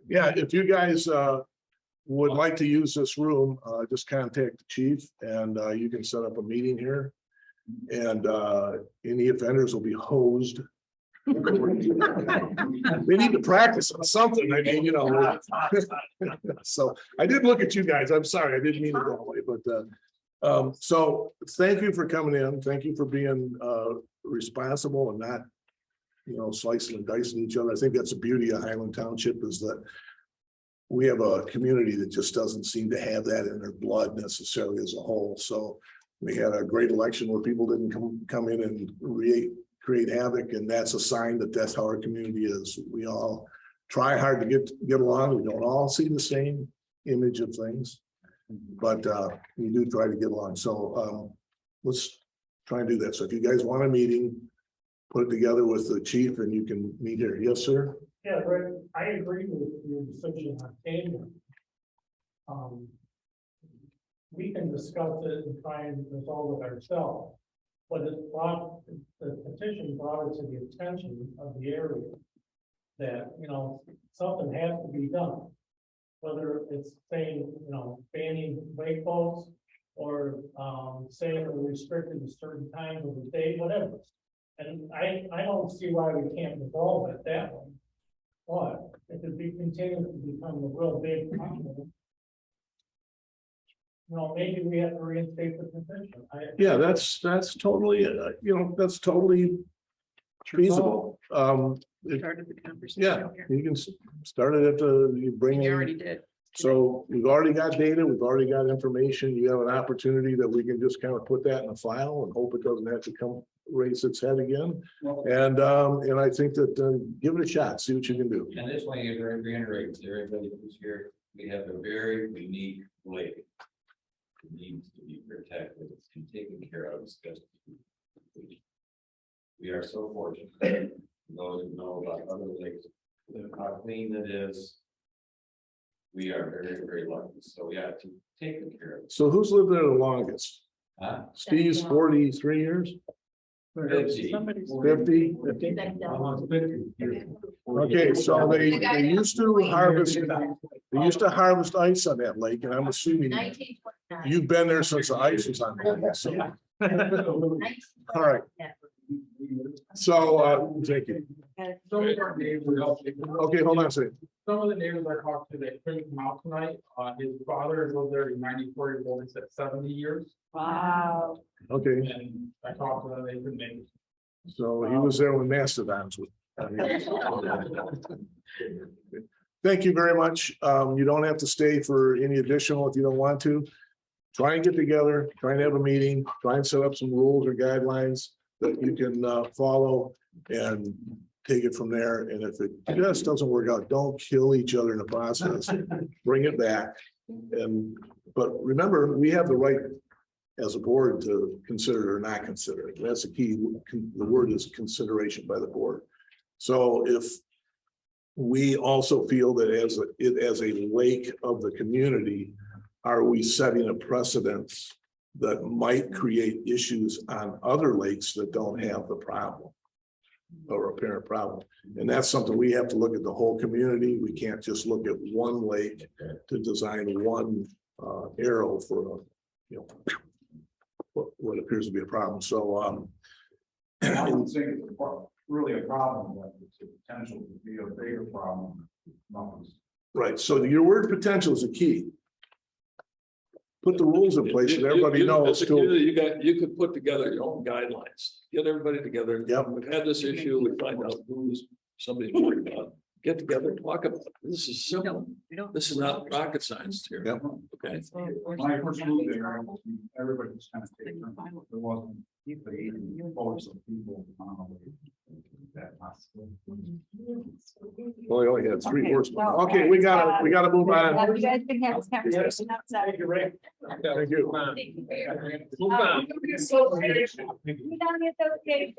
Yeah, if you guys would like to use this room, just contact the chief and you can set up a meeting here. And any offenders will be hosed. They need to practice on something. I mean, you know. So I did look at you guys. I'm sorry, I didn't mean it that way, but so thank you for coming in. Thank you for being responsible and not, you know, slicing and dicing each other. I think that's the beauty of Highland Township, is that we have a community that just doesn't seem to have that in their blood necessarily as a whole. So we had a great election where people didn't come in and create havoc, and that's a sign that that's how our community is. We all try hard to get along. We don't all see the same image of things. But we do try to get along. So let's try and do that. So if you guys want a meeting, put it together with the chief and you can meet here. Yes, sir. Yeah, Rick, I agree with your decision on Tanya. We can discuss it and try and resolve it ourselves. But the petition brought it to the attention of the area that, you know, something has to be done. Whether it's saying, you know, banning wake boats or saying we're restricted to certain times of the day, whatever. And I don't see why we can't resolve it that way. But if it continues to become a real big problem, you know, maybe we have to reinstate the petition. Yeah, that's totally, you know, that's totally feasible. Started the conversation. Yeah, here. you can start it at the, you bring You in. already did. So we've already got data, we've already got information. You have an opportunity that we can just kind of put that in a file and hope it doesn't have to come raise its head again. And I think that give it a shot, see what you can do. And this one, you reiterate to everybody who's here, we have a very unique lake. It needs to be protected and taken care of. We are so fortunate. Those who know about other lakes, how clean it is. We are very, very lucky. So we have to take care of it. So who's lived there the longest? Huh? Steve's 43 years, 50. 50. Okay, so they used to harvest ice on that lake, and I'm assuming 1929. you've been there since the ice was on the lake. So, all right. So thank you. Some of our neighbors, Okay, hold on a second. some of the neighbors I talked to, they couldn't come out tonight. His father lived there, he's 94 years old, he said 70 years. Wow. Okay, And I talked to them, they couldn't make it. so he was there when Mastodons was. Thank you very much. You don't have to stay for any additional if you don't want to. Try and get together, try and have a meeting, try and set up some rules or guidelines that you can follow and take it from there. And if it just doesn't work out, don't kill each other in the process. Bring it back. But remember, we have the right as a board to consider it or not consider it. That's the key. The word is consideration by the board. So if we also feel that as a lake of the community, are we setting a precedence that might create issues on other lakes that don't have the problem or apparent problem? And that's something we have to look at the whole community. We can't just look at one lake to design one arrow for, you know, what appears to be a problem. So I don't think it's really a problem, but it's a potential to be a bigger problem. right. So your word potential is a key. Put the rules in place and everybody knows. As a community, you could put together your own guidelines, get everybody together. Yep. We've had this issue, we find out who's somebody's worried about. Get together, talk about it. This is simple. This is not rocket science here. Yep. Okay. When I first moved there, everybody was kind of taking, there wasn't most of people. Well, we only had 3 words. Okay, we gotta move on. You guys can have this conversation outside. Thank you, Ray. Thank you. Move on. We don't get those cases.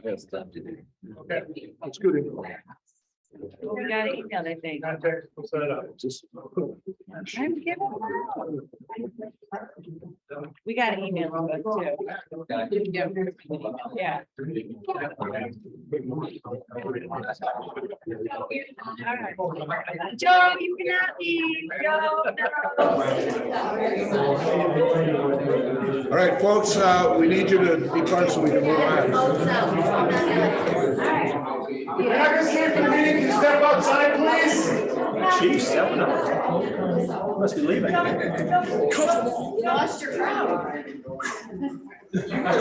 That's tough to do. Okay, that's good. We got an email, I think. Context, we'll set it up. Just. I'm giving them out. We got an email on that too. Yeah. Joe, you cannot leave. Joe, All right, folks, we need you to depart so we can move on. You're not gonna stay for the meeting, can you step outside, please? Chief, stepping up. Must be leaving. You lost your crown. Now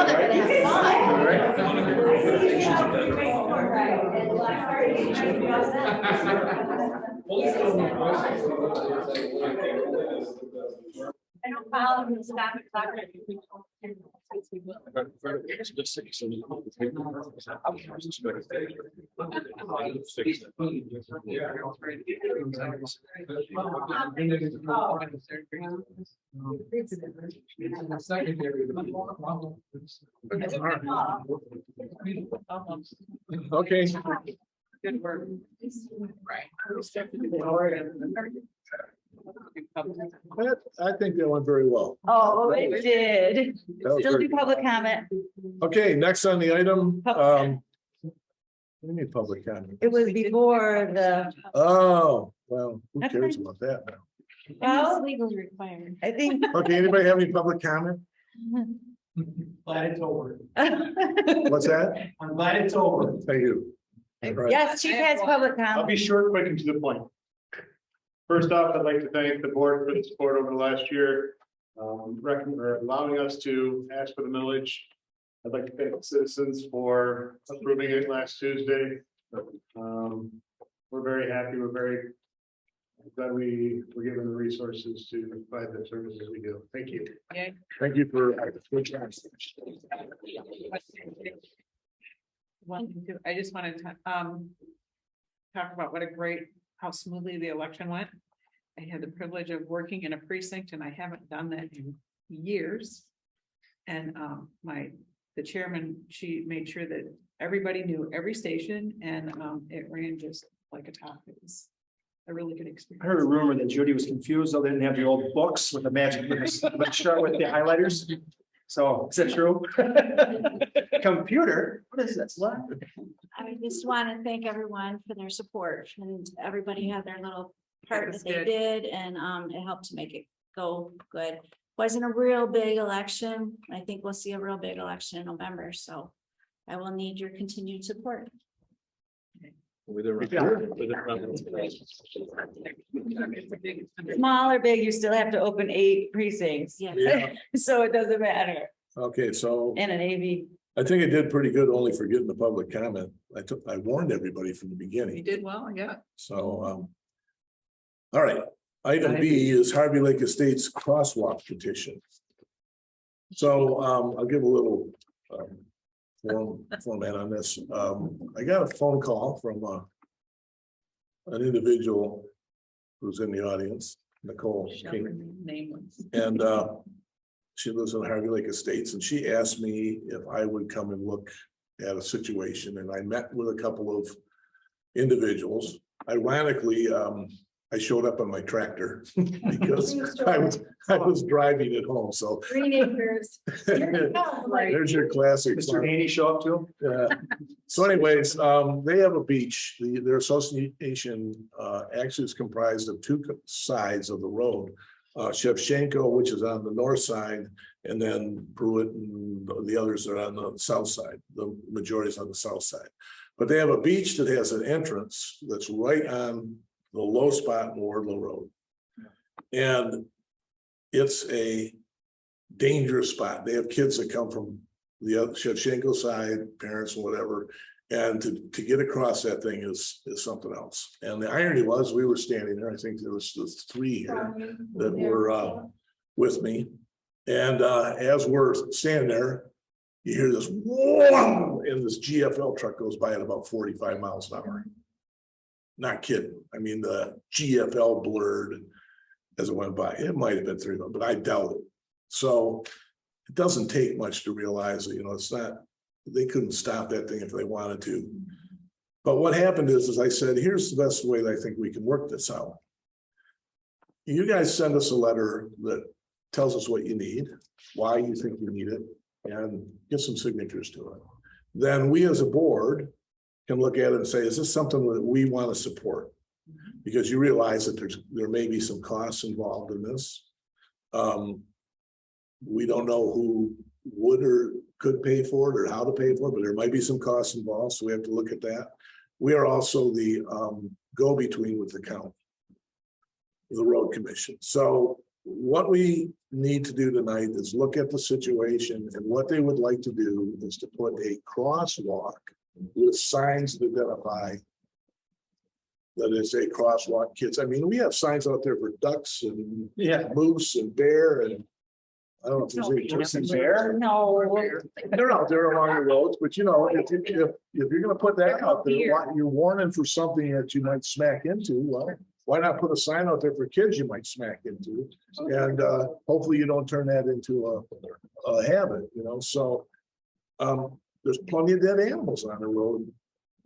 they're gonna have fun. I don't follow them, stop it, Okay. Good work. I think that went very well. Oh, it did. That was Still very do public comment. Okay, next on the item, Public. what do you mean public comment? It was before the, Oh, well, who That's cares fine. about that now? well, legally required. I think. Okay, anybody have any public comment? Glad it's over. What's that? I'm glad it's over. Thank you. Right. Yes, Chief has public I'll comment. be short, quick, and to the point. First off, I'd like to thank the board for the support over the last year, allowing us to ask for the millage. I'd like to thank the citizens for approving it last Tuesday. We're very happy. We're very glad we were given the resources to provide the services we do. Thank you. Thank you for. I just wanted to, talk about what a great, how smoothly the election went. I had the privilege of working in a precinct and I haven't done that in years. And, the chairman, she made sure that everybody knew every station and, it ran just like a top. It was a really good I experience. heard a rumor that Judy was confused, though they didn't have the old books with the magic, but start with the highlighters. So is that true? Computer, what is this? What? I just want to thank everyone for their support and everybody had their little part was that they good. did and it helped to make it go good. Wasn't a real big election. I think we'll see a real big election in November, so I will need your continued support. Small or big, you still have to open 8 precincts. Yeah. Yeah. So it doesn't matter. Okay, so And an AV. I think I did pretty good only for getting the public comment. I warned everybody from the You beginning, did well, yeah. so, all right, item B is Harvey Lake Estates crosswalk petition. So, I'll give a little, format on this. I got a phone call from, an individual who's in the audience, Nicole King. Nameless. And she lives in Harvey Lake Estates, and she asked me if I would come and look at a situation, and I met with a couple of individuals. Ironically, I showed up on my tractor because I was driving it home, so. Green Acres. There's your classic. Mr. Haney show up too? So anyways, they have a beach. Their association actually is comprised of 2 sides of the road. Shevchenko, which is on the north side, and then Pruitt and the others are on the south side. The majority is on the south side. But they have a beach that has an entrance that's right on the low spot in Wardlow Road. And it's a dangerous spot. They have kids that come from the other Shevchenko side, parents and whatever. And to get across that thing is something else. And the irony was, we were standing there, I think there was 3 here that were with me. And as we're standing there, you hear this whoa, and this GFL truck goes by at about 45 miles an hour. Not kidding. I mean, the GFL blurred as it went by. It might have been 3, but I doubt it. So it doesn't take much to realize that, it's not, they couldn't stop that thing if they wanted to. But what happened is I said, here's the best way that I think we can work this out. You guys send us a letter that tells us what you need, why you think you need it, and get some signatures to it. Then we as a board can look at it and say, is this something that we want to support? Because you realize that there may be some costs involved in this. We don't know who would or could pay for it or how to pay for it, but there might be some costs involved, so we have to look at that. We are also the go-between with the county, the road commission. So what we need to do tonight is look at the situation, and what they would like to do is to put a crosswalk with signs that identify that it's a crosswalk, kids. I mean, we have signs out there for ducks and moose and bear and I don't know if there's any Person chickens. bear? No. They're out there along the roads, but you know, if you're gonna put that out there, you're warning for something that you might smack into, well, why not put a sign out there for kids you might smack into? And hopefully you don't turn that into a habit, you know, so. There's plenty of dead animals on the road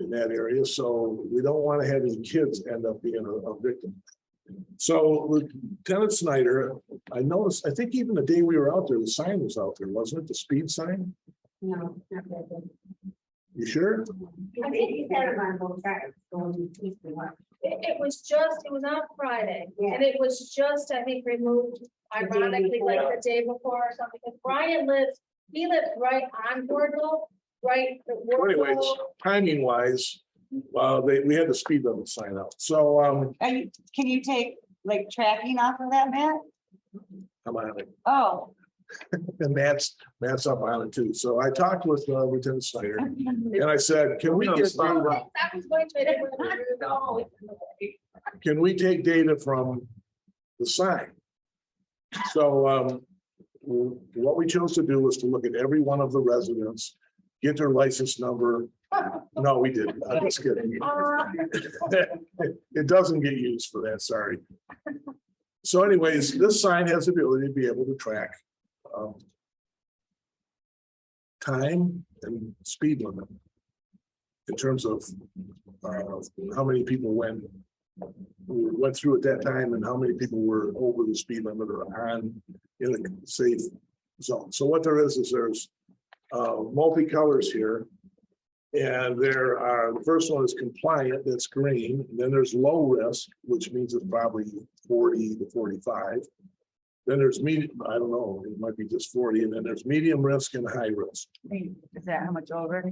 in that area, so we don't want to have any kids end up being a victim. So Lieutenant Snyder, I noticed, I think even the day we were out there, the sign was out there, wasn't it? The speed sign? No, not that. You sure? I think he said it on both sides, going east and west. It was on Friday, and it was just, I think, removed ironically like the day before or something, because Brian he lives right on Wardlow, right? So anyways, timing wise, we had the speed limit sign out, so Can you take like tracking off of that, Matt? I'm on it. Oh. And Matt's up on it too. So I talked with Lieutenant Snyder and I said, can we get data? I was going to. Can we take data from the sign? So what we chose to do was to look at every one of the residents, get their license number. No, we didn't. I'm just kidding. It doesn't get used for that, sorry. So anyways, this sign has the ability to be able to track time and speed limit in terms of how many people went through at that time and how many people were over the speed limit or on in a safe zone. So what there is there's multi-colors here. And there are, the first one is compliant, that's green. And then there's low risk, which means it's probably 40 to 45. Then there's medium, I don't know, it might be just 40. And then there's medium risk and high risk. Is that how much over?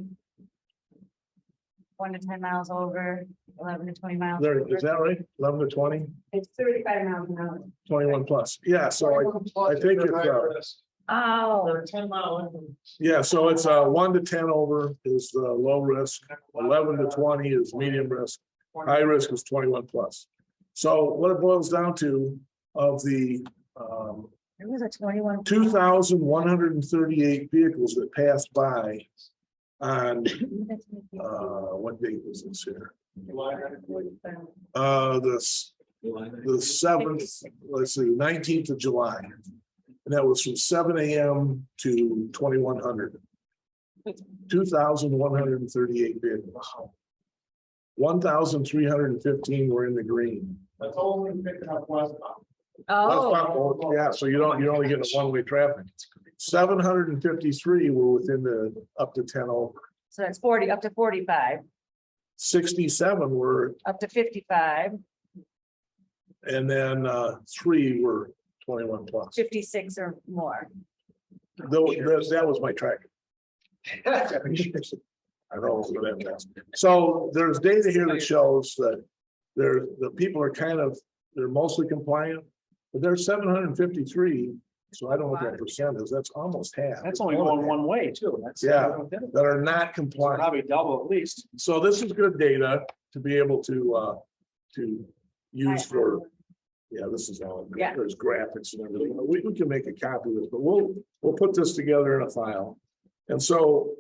1 to 10 miles over, 11 to 20 miles. There, over. is that right? 11 to 20, It's 35 miles an hour. 21 plus. Yeah, so I think it's, Oh, They're 10-mile. yeah, so it's 1 to 10 over is the low risk, 11 to 20 is medium risk, high risk is 21 plus. So what it boils down to of the it was a 21. 2,138 vehicles that passed by on what date was this here? The 7th, let's see, 19th of July. And that was from 7 a.m. to 2100. 2,138 vehicles. 1,315 were in the green. That's all we picked up west. Oh, Yeah, so you only get a one-way traffic. 753 were within the up to 10 over. so that's 40, up to 45, 67 were, up to 55, and then 3 were 21 plus. 56 or more. That was my track. I know for that fast. So there's data here that shows that the people are they're mostly compliant, but there's 753. So I don't know what that percent is. That's almost half. That's only going one way too. That's Yeah. That are not compliant. probably double at least. So this is good data to be able to use for. Yeah, this is all, Yeah. there's graphics and everything. We can make a copy of this, but we'll put this together in a file. And so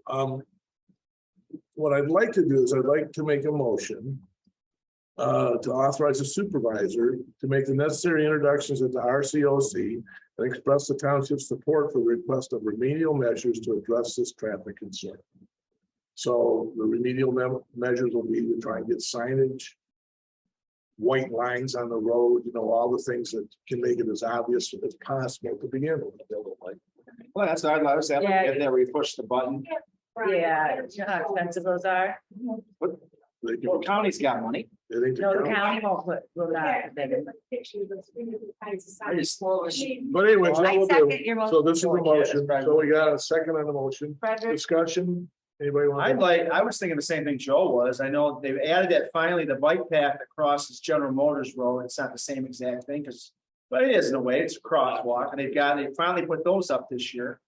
what I'd like to do is I'd like to make a motion to authorize the supervisor to make the necessary introductions at the RCOC and express the township's support for the request of remedial measures to address this traffic concern. So the remedial measures will be to try and get signage, white lines on the road, all the things that can make it as obvious as possible to begin with. Well, that's what I was saying. Yeah. There we push the button. Yeah, you know how expensive those are. They can- Well, county's got money. they think No, the county- county won't put, will not. Pictures of three different kinds of I just- signs. But anyways, what I we'll second do, your motion. so this is the motion, so we got a second on the motion, Frederick, discussion, anybody want? I was thinking the same thing Joe was. I know they've added that finally, the bike path that crosses General Motors Road. It's not the same exact thing but it is in a way, it's a crosswalk and they finally put those up this year.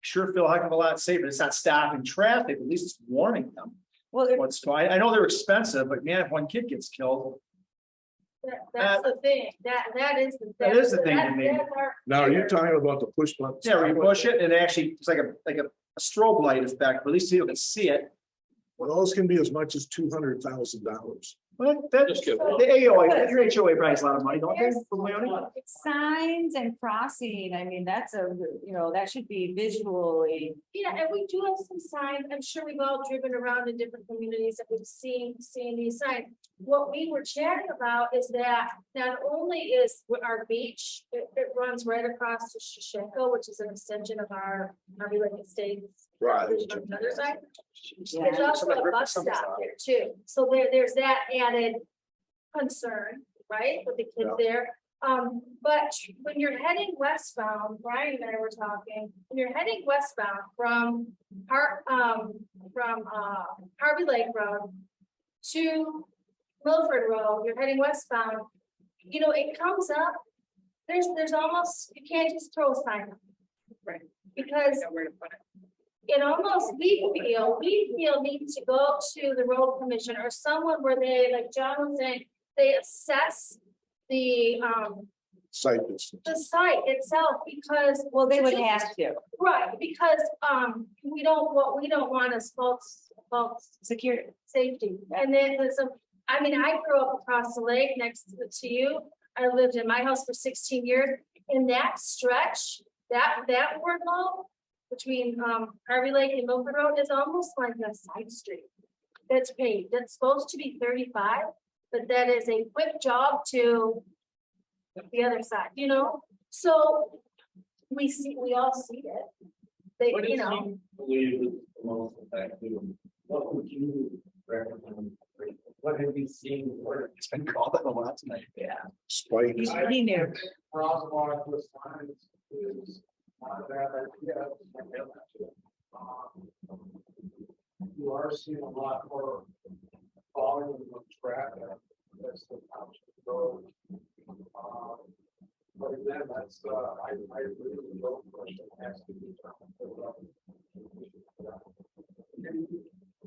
Sure feel a heck of a lot safer. It's not stopping traffic, at least it's warning them. well, I know they're expensive, but man, if one kid gets killed. That's the thing, that is the. That is the thing to me. that's our- Now, you're talking about the push button. Yeah, where you push it and actually, it's like a strobe light effect, but at least you can see it. Well, those can be as much as $200,000. Well, that's Just get one. the AOA, your HOA probably a lot of money, don't they? There's for Leonie? signs and crossing, I mean, that's a, that should be visually. Yeah, and we do have some signs, I'm sure we've all driven around in different communities that we've seen these signs. What we were chatting about is that not only is our beach, it runs right across to Shashenko, which is an extension of our Lake Estates. Right. On the other side. Yeah. There's also a bus stop there too, so there's that added concern, right, with the kids there. But when you're heading westbound, Brian and I were talking, when you're heading westbound from Harvey Lake Road to Milford Road, you're heading westbound, it comes up, there's almost, you can't just throw a sign up. Right. Because it almost, we feel need to go to the road commission or someone where they, like John was saying, they assess the Site distance. the site itself, because. Well, they would have to. Right, because what we don't want is false Security. safety. And then there's I grew up across the lake next to you. I lived in my house for 16 years. In that stretch, that workload between Harvey Lake and Milford Road is almost like a side street. That's paid. That's supposed to be 35, but that is a quick job to the other side, So we all see it. They, What do you believe is the most effective? What would you recommend? What have you seen work? It's been called up a lot tonight. Yeah. Spike. He knew. Crosswalk with signs is not a bad idea. You are seeing a lot more volume of traffic. That's the Township road. But again, that's, I agree with the road question has to be done.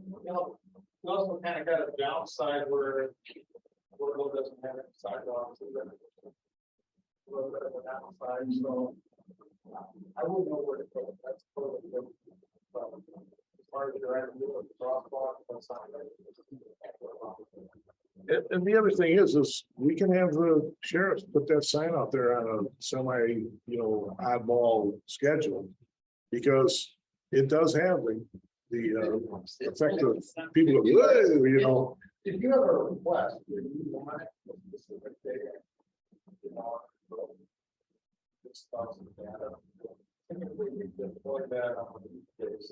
We also kind of got a downside where Woodville doesn't have any sidewalks. A little bit of a downside, so I wouldn't know where to go. That's totally different. But as far as you're at, do a crosswalk, that's not right. And the other thing is we can have the sheriff put that sign out there on a semi, oddball schedule. Because it does have the effect of people, whoa, If you have a request, you want a specific data. This stuff's data. Typically, we deploy that on the days.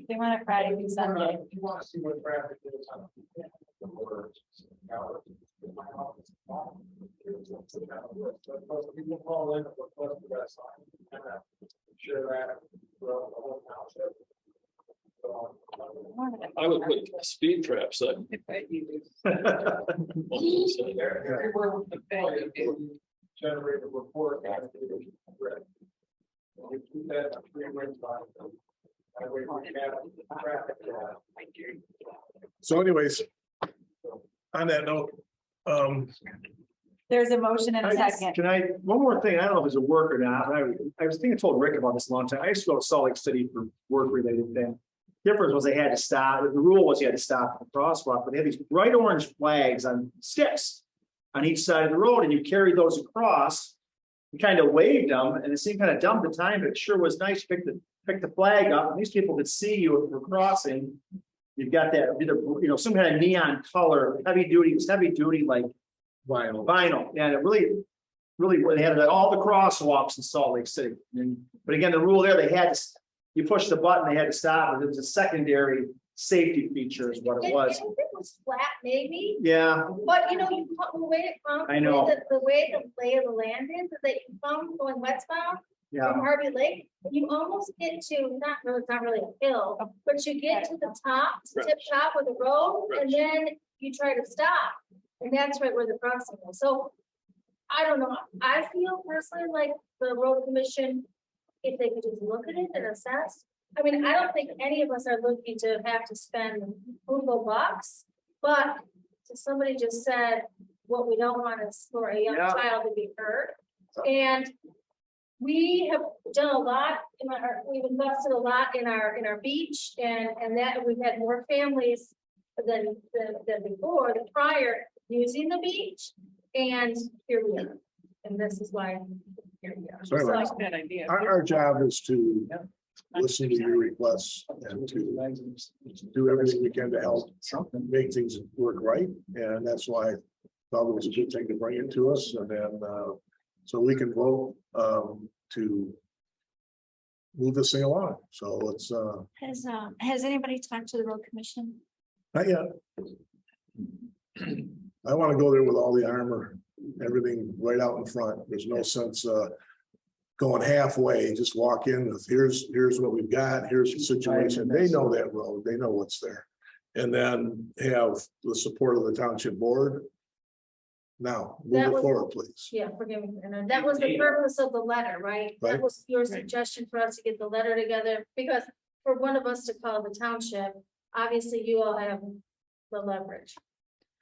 They want it Friday through Sunday. You want to see what traffic is on the words. People call in, request for that sign, and share that throughout the whole township. I would put speed traps on. Everywhere we deploy it, we generate a report. We keep that on 3 rings by. That way we have traffic. So anyways, on that note, There's a motion and a second. Can I, one more thing, I don't know if it's a work or not, but I was thinking, I told Rick about this a long time. I used to go to Salt Lake City for work related thing. Difference was they had to stop, the rule was you had to stop at the crosswalk, but they had these bright orange flags on sticks on each side of the road, and you carried those across. You kind of waved them, and it seemed kind of dumb at the time, but it sure was nice. Pick the flag up, and these people could see you if you're crossing. You've got that, some kind of neon color, heavy duty like vinyl. Yeah, it really, they had all the crosswalks in Salt Lake City. But again, the rule there, you push the button, they had to stop. It was a secondary safety feature is what it was. If it was flat, maybe. Yeah, But the way it comes, I know. the way the lay of the land is that you come going westbound yeah. from Harvey Lake, you almost get to, it's not really a hill, but you get to the top, tip top of the road, and then you try to stop. And that's right where the crossing is. So I don't know. I feel personally like the road commission, if they could just look at it and assess. I mean, I don't think any of us are looking to have to spend $100 bucks, but somebody just said, what we don't want is for a young Yeah. child to be hurt. And we have done a lot we've invested a lot in our beach and that we've had more families than before, the prior using the beach. And here we are. And this is why here we are. Sorry about So- Bad idea. Our job is to listen to your requests and to do everything we can to help make things work right. And that's why I thought it was a good thing to bring it to us and then, so we can vote, to move this thing along. So it's, Has anybody talked to the road commission? not yet. I want to go there with all the armor, everything right out in front. There's no sense, going halfway, just walk in with, here's what we've got, here's the situation. They know that road, they know what's there. And then have the support of the township board. Now, move That it was- forward, please. Yeah, forgive me, and that was the purpose of the letter, right? Right. That was your suggestion for us to get the letter together, because for one of us to call the township, obviously you all have the leverage.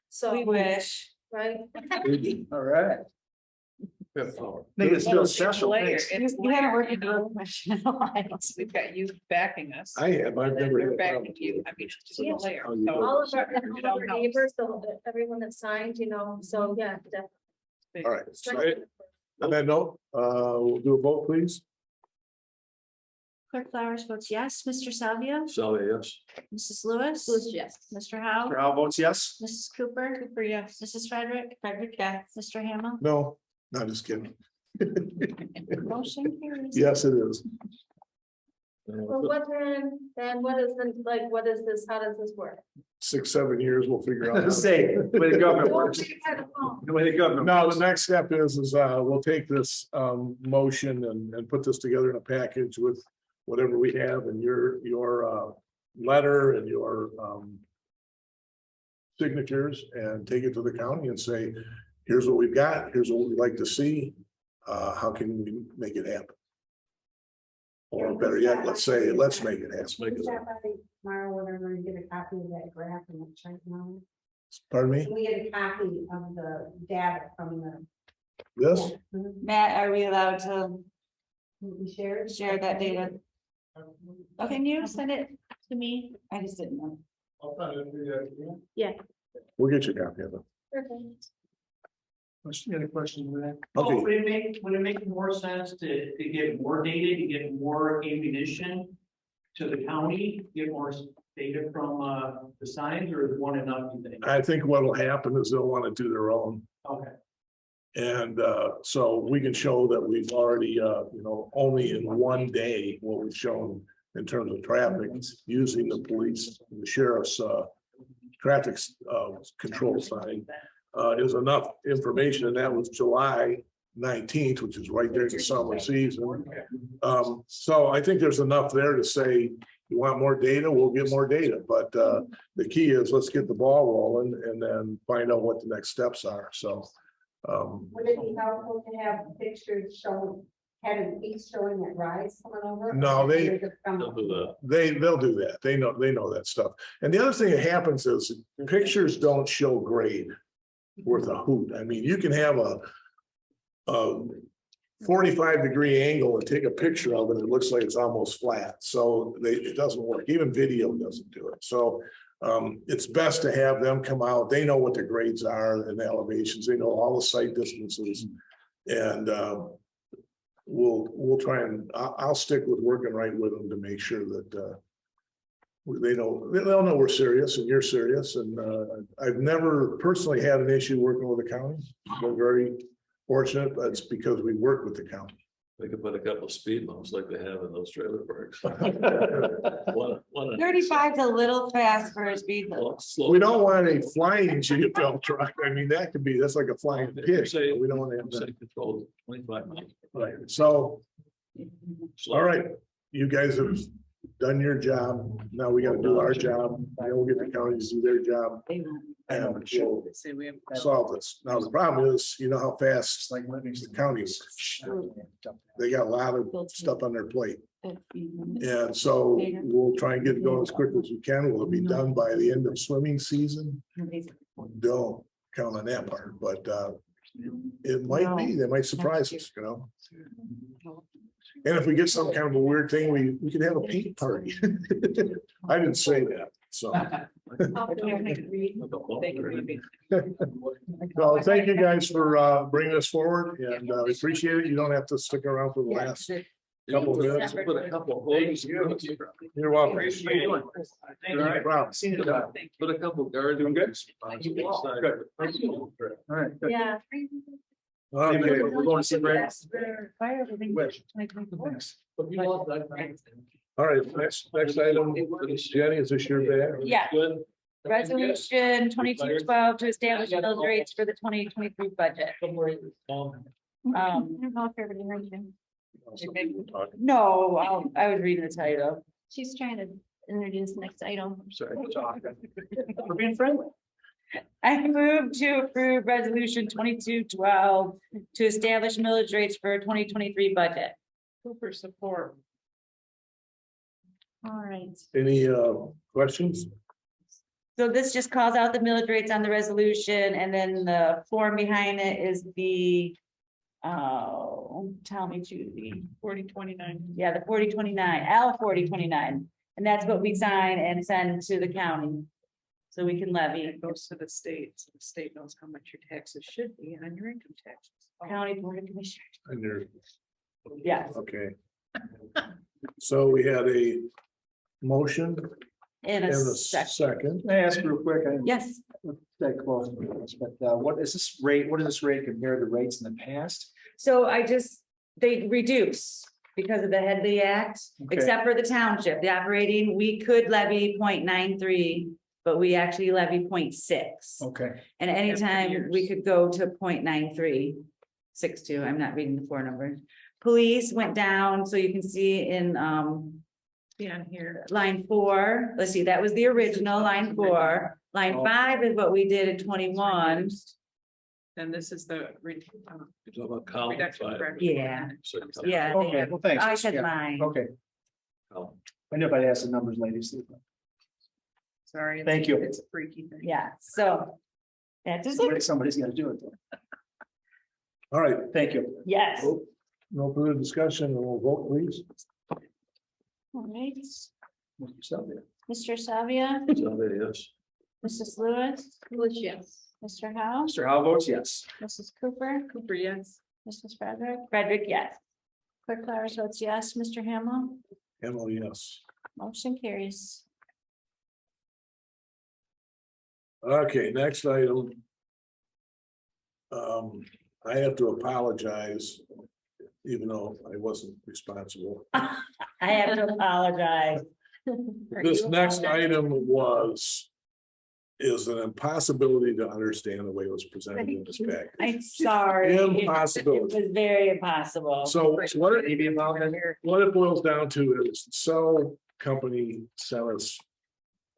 So, We wish. right? All right. Fifth floor. Make us feel It's special. layer, Thanks. it's You haven't layer, worked you with the know? road commission in a while. We've got you backing us. I have, I've and then never. we're had a problem. backing you. I mean, it's just a Yeah. layer. Oh, you So- do. All of our, It all of all our helps. neighbors, everyone that signed, so yeah, definitely. All right, so on that note, we'll do a vote, please. Clerk Flowers votes yes. Mr. Salvia, So, yes. Mrs. Lewis. yes. Mr. Howe, Mr. Howell votes yes. Mrs. Cooper. Cooper, yes. Mrs. Frederick. Frederick, yes. Mr. Hamel. No, not just kidding. Motion carries. Yes, it is. Well, what then what is what is this, how does this work? 6-7 years, we'll figure out. how to- Say, the way the government Don't works, take that home. the way the government. No, works. the next step is we'll take this motion and put this together in a package with whatever we have and your letter and your signatures and take it to the county and say, here's what we've got, here's what we'd like to see. How can we make it happen? Or better yet, let's say, let's make it happen. Make it up. Tomorrow, whatever, and get a copy of that graph and check now. Pardon me, Can we get a copy of the data from the? this? Matt, are we allowed to We shared? share that data? Oh, can you send it to me? I just didn't know. I'll try to do that. We'll get you a copy of it. Perfect. You got a question for that? Okay, Would it make more sense to get more data, to get more ammunition to the county, get more data from the signs, or is one enough, you think? I think what'll happen is they'll want to do their own. Okay. And so we can show that we've already, only in one day, what we've shown in terms of traffic, using the police, the sheriff's traffic control sign is enough information, and that was July 19th, which is right there in the summer season. So I think there's enough there to say, you want more data, we'll get more data, but the key is let's get the ball rolling and then find out what the next steps are, so. Would it be helpful to have pictures showing, having feet showing that rise coming over? No, they- Or just from- They'll do that. They'll do that. They know that stuff. And the other thing that happens is pictures don't show grade worth a hoot. I mean, you can have a 45-degree angle and take a picture of it. It looks like it's almost flat. So it doesn't work. Even video doesn't do it. So it's best to have them come out. They know what the grades are and the elevations. They know all the site distances. And we'll try and I'll stick with working right with them to make sure that they'll know we're serious and you're serious. And I've never personally had an issue working with the county. We're very fortunate, but it's because we work with the county. They could put a couple of speed bumps like they have in those trailer parks. 35's a little fast for a speed limit. We don't want a flying GFL truck. I mean, that's like a flying pig. We don't want to have that. Controlled 25 miles. Right, so, all right, you guys have done your job. Now we gotta do our job. Then we'll get the county to do their job. And we'll Say we have. solve this. Now, the problem is, you know how fast the county works. They got a lot of stuff on their plate. And so we'll try and get it going as quick as we can. Will it be done by the end of swimming season? Don't. count on that part, but it might be, they might surprise us, you know? And if we get some kind of a weird thing, we could have a paint party. I didn't say that, so. So thank you guys for bringing us forward, and we appreciate it. You don't have to stick around for the last couple of minutes. Put a couple of holes. You're welcome. Wow. Put a couple guards. Doing good? Good. All right. Good. Yeah. Okay. We're going to see Brad. All right, next item, Jenny, is this your bag? Yeah. Good. Resolution 2212 to establish millage rates for the 2023 budget. No, I was reading the title. She's trying to introduce the next item. Sorry. We're being friendly. I move to approve resolution 2212 to establish millage rates for 2023 budget. Super support. All right. Any questions? So this just calls out the millage rates on the resolution, and then the form behind it is the, tell me, Judy. 4029. Yeah, the 4029, L 4029, and that's what we sign and send to the county. So we can levy. It goes to the state, so the state knows how much your taxes should be on your income taxes. County Board of Commissioners. And you're, Yes, okay. So we had a motion in and a a second. second. Can I ask real quick? Yes, That close, but what is this rate? What is this rate compared to rates in the past? so they reduce because of the Headley Act, Okay. except for the township, the operating, we could levy 0.93, but we actually levy 0.6. Okay. And anytime years. we could go to 0.9362. I'm not reading the four numbers. Police went down, so you can see in Yeah, here. line 4, let's see, that was the original line 4. Line 5 is what we did in 21. And this is the You're talking about column reduction. 5. for- Yeah. So, Yeah, they Okay, have- well, thanks. I said Yeah. mine. Okay, column. I knew if I asked the numbers, ladies. Sorry. it's- Thank you. It's a freaky thing. Yeah, so that's just it. Somebody's got to do it. All right, Thank you. Yes. no further discussion, and we'll vote, please. All right. So, Mr. Savia, Somebody else. Mrs. Lewis. Lewis, yes. Mr. Howe, Mr. Howe votes yes. Mrs. Cooper, Cooper, yes. Mrs. Frederick, Frederick, yes. Clerk Flowers votes yes. Mr. Hamel, Emily, yes. motion carries. Okay, next item. I have to apologize, even though I wasn't responsible. I have to apologize. This next item is an impossibility to understand the way it was presented in this package. I'm sorry. Impossibility. It was very impossible. So what it, Maybe about here. what it boils down to is, Cell Company sent us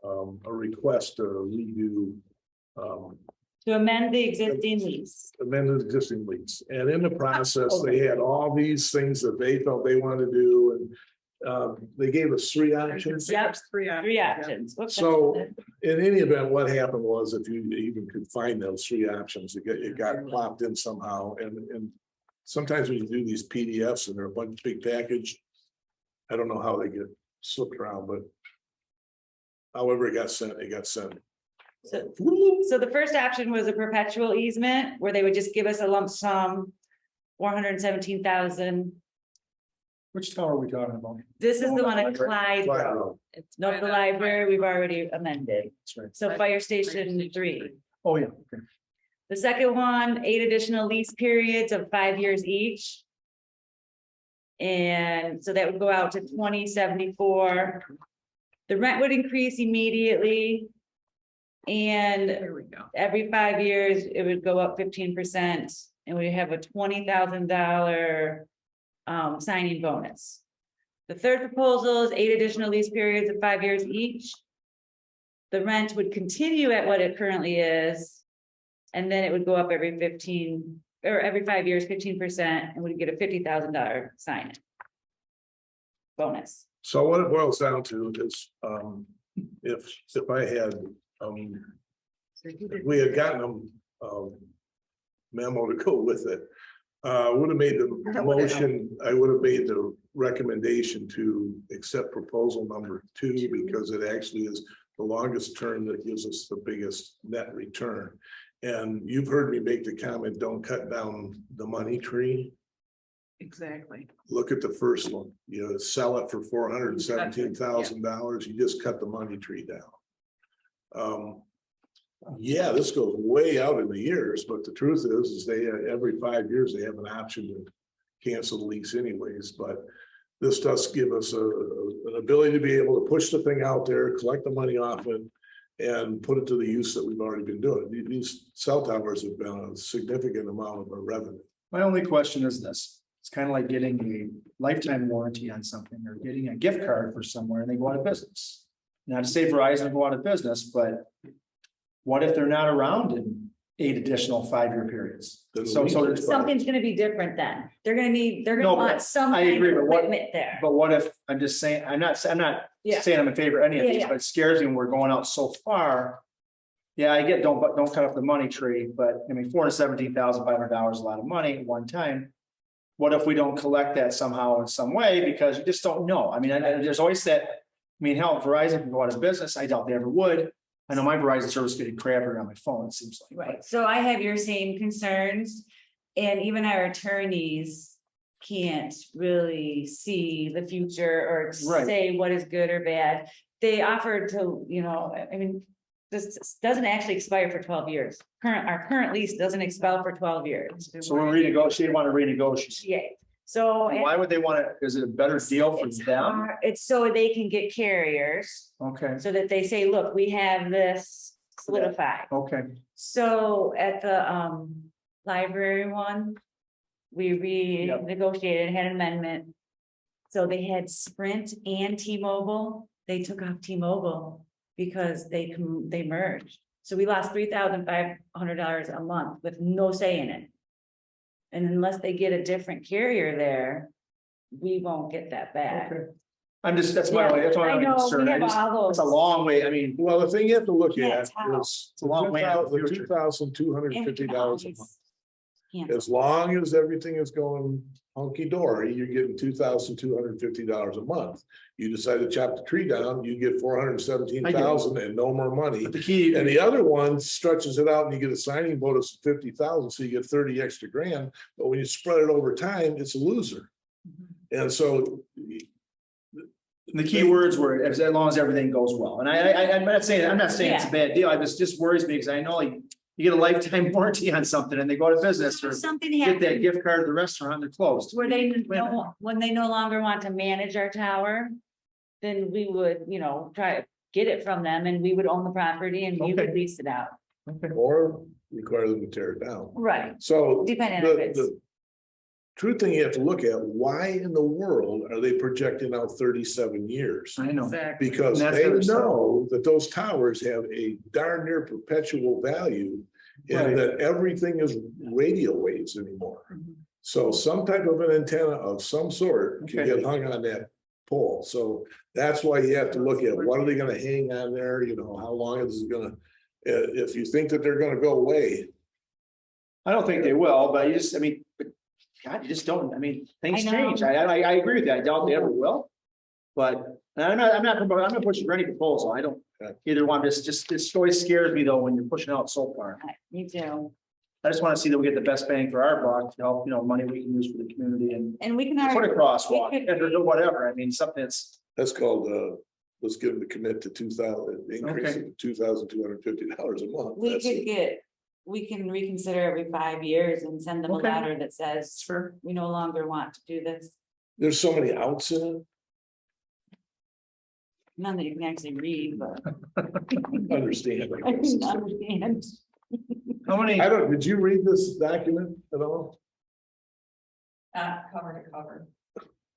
a request to redo To amend the existing lease. amended existing lease. And in the process, they had all these things that they felt they wanted to do, and they gave us 3 options. Yep. Three Three options. Whoops, So- that's it. In any event, what happened was, if you even could find those 3 options, it got plopped in somehow, and sometimes when you do these PDFs and they're a bunch big package, I don't know how they get slipped around, but however it got sent. So the first option was a perpetual easement where they would just give us a lump sum, 417,000. Which tower are we talking about? This is the one at Clyde Clyde Road. Road. It's No, by the library, we've already amended. That's right. So Fire Station 3. Oh, yeah. Okay. The second one, 8 additional lease periods of 5 years each. And so that would go out to 2074. The rent would increase immediately. And Here we go. every 5 years, it would go up 15%, and we have a $20,000 signing bonus. The third proposal is 8 additional lease periods of 5 years each. The rent would continue at what it currently is, and then it would go up every 15 or every 5 years, 15%, and we'd get a $50,000 sign bonus. So what it boils down to is, if I had, So you did- we had gotten them memo to go with it. Would have made the motion, I would have made the recommendation to accept proposal number 2 because it actually is the longest term that gives us the biggest net return. And you've heard me make the comment, don't cut down the money tree. Exactly. Look at the first one, you know, sell it for $417,000, you just cut the money tree down. Yeah, this goes way out in the years, but the truth is they, every 5 years, they have an option to cancel the lease anyways, but this does give us an ability to be able to push the thing out there, collect the money off it, and put it to the use that we've already been doing. These cell towers have been a significant amount of our revenue. My only question is this, it's kind of like getting a lifetime warranty on something or getting a gift card for somewhere and they go out of business. Not to say Verizon will go out of business, but what if they're not around in 8 additional 5-year periods? So Something's gonna be different then. They're gonna No, want but some I kind agree, of but what- equipment there. But what if, I'm just saying, I'm not Yeah. saying I'm in favor of any of Yeah, these, yeah. but it scares me when we're going out so far. Yeah, I get, don't cut off the money tree, but I mean, $417,500 is a lot of money at one time. What if we don't collect that somehow in some way, because you just don't know? I mean, there's always that, I mean, hell, Verizon can go out of business, I doubt they ever would. I know my Verizon service is getting crappier on my phone, it seems like. Right, so I have your same concerns, and even our attorneys can't really see the future or Right. say what is good or bad. They offered to, you know, I mean, this doesn't actually expire for 12 years. Our current lease doesn't expire for 12 years. So we're renegotiating, want to renegotiate. Yeah, so. Why would they want to, is it a better deal for them? It's so they can get carriers, Okay, so that they say, look, we have this solidified. okay, So at the library one, we renegotiated, had an amendment. So they had Sprint and T-Mobile, they took off T-Mobile because they merged. So we lost $3,500 a month with no say in it. And unless they get a different carrier there, we won't get that back. okay. I'm just, that's my, that's my I only know, concern. we I have just- all It's a those. long way, I mean, Well, the thing you have to look Yeah, at it's how. is It's a long way out in the the future. $2,250 a month. Yeah. As long as everything is going hunky dory, you're getting $2,250 a month. You decide to chop the tree down, you get $417,000 and no more money. but the key, And the other one stretches it out and you get a signing bonus of 50,000, so you get 30 extra grand. But when you spread it over time, it's a loser. And so the key words were as long as everything goes well. And I'm not saying it's a bad deal. I just worries me because I know you get a lifetime warranty on something and they go to business or Something get that happened gift card at the restaurant, they're closed. where when they no longer want to manage our tower, then we would, you know, try to get it from them and we would own the property and we would Okay. lease it out. or require them to tear it down. Right, So depending on if it's. the true thing you have to look at, why in the world are they projecting out 37 years? I know. Exactly. Because And that's they the other side. know that those towers have a darn near perpetual value. Right. And that everything is radio waves anymore. So some type of an antenna of some sort can Okay. get hung on that pole. So that's why you have to look at what are they gonna hang on there, you know, how long is it gonna, if you think that they're gonna go away. I don't think they will, but I mean, but God, you just don't, I mean, things I know. change. I agree with that. I doubt they ever will. But I'm not pushing for any proposal. I don't either one. This always scares me though, when you're pushing out so far. Me too. I just want to see that we get the best bang for our buck to help, you know, money we can use for the community and And we can. put a already- crosswalk we could- or whatever. I mean, something That's called, let's give them to commit to 2,000, increase Okay. it to $2,250 a month. We That's could it. we can reconsider every 5 years and send them a Okay. letter that says, Sure. we no longer want to do this. There's so many outs in it. None that you can actually read, but. Understand. I can understand. How many? Did you read this document at all? Cover to cover.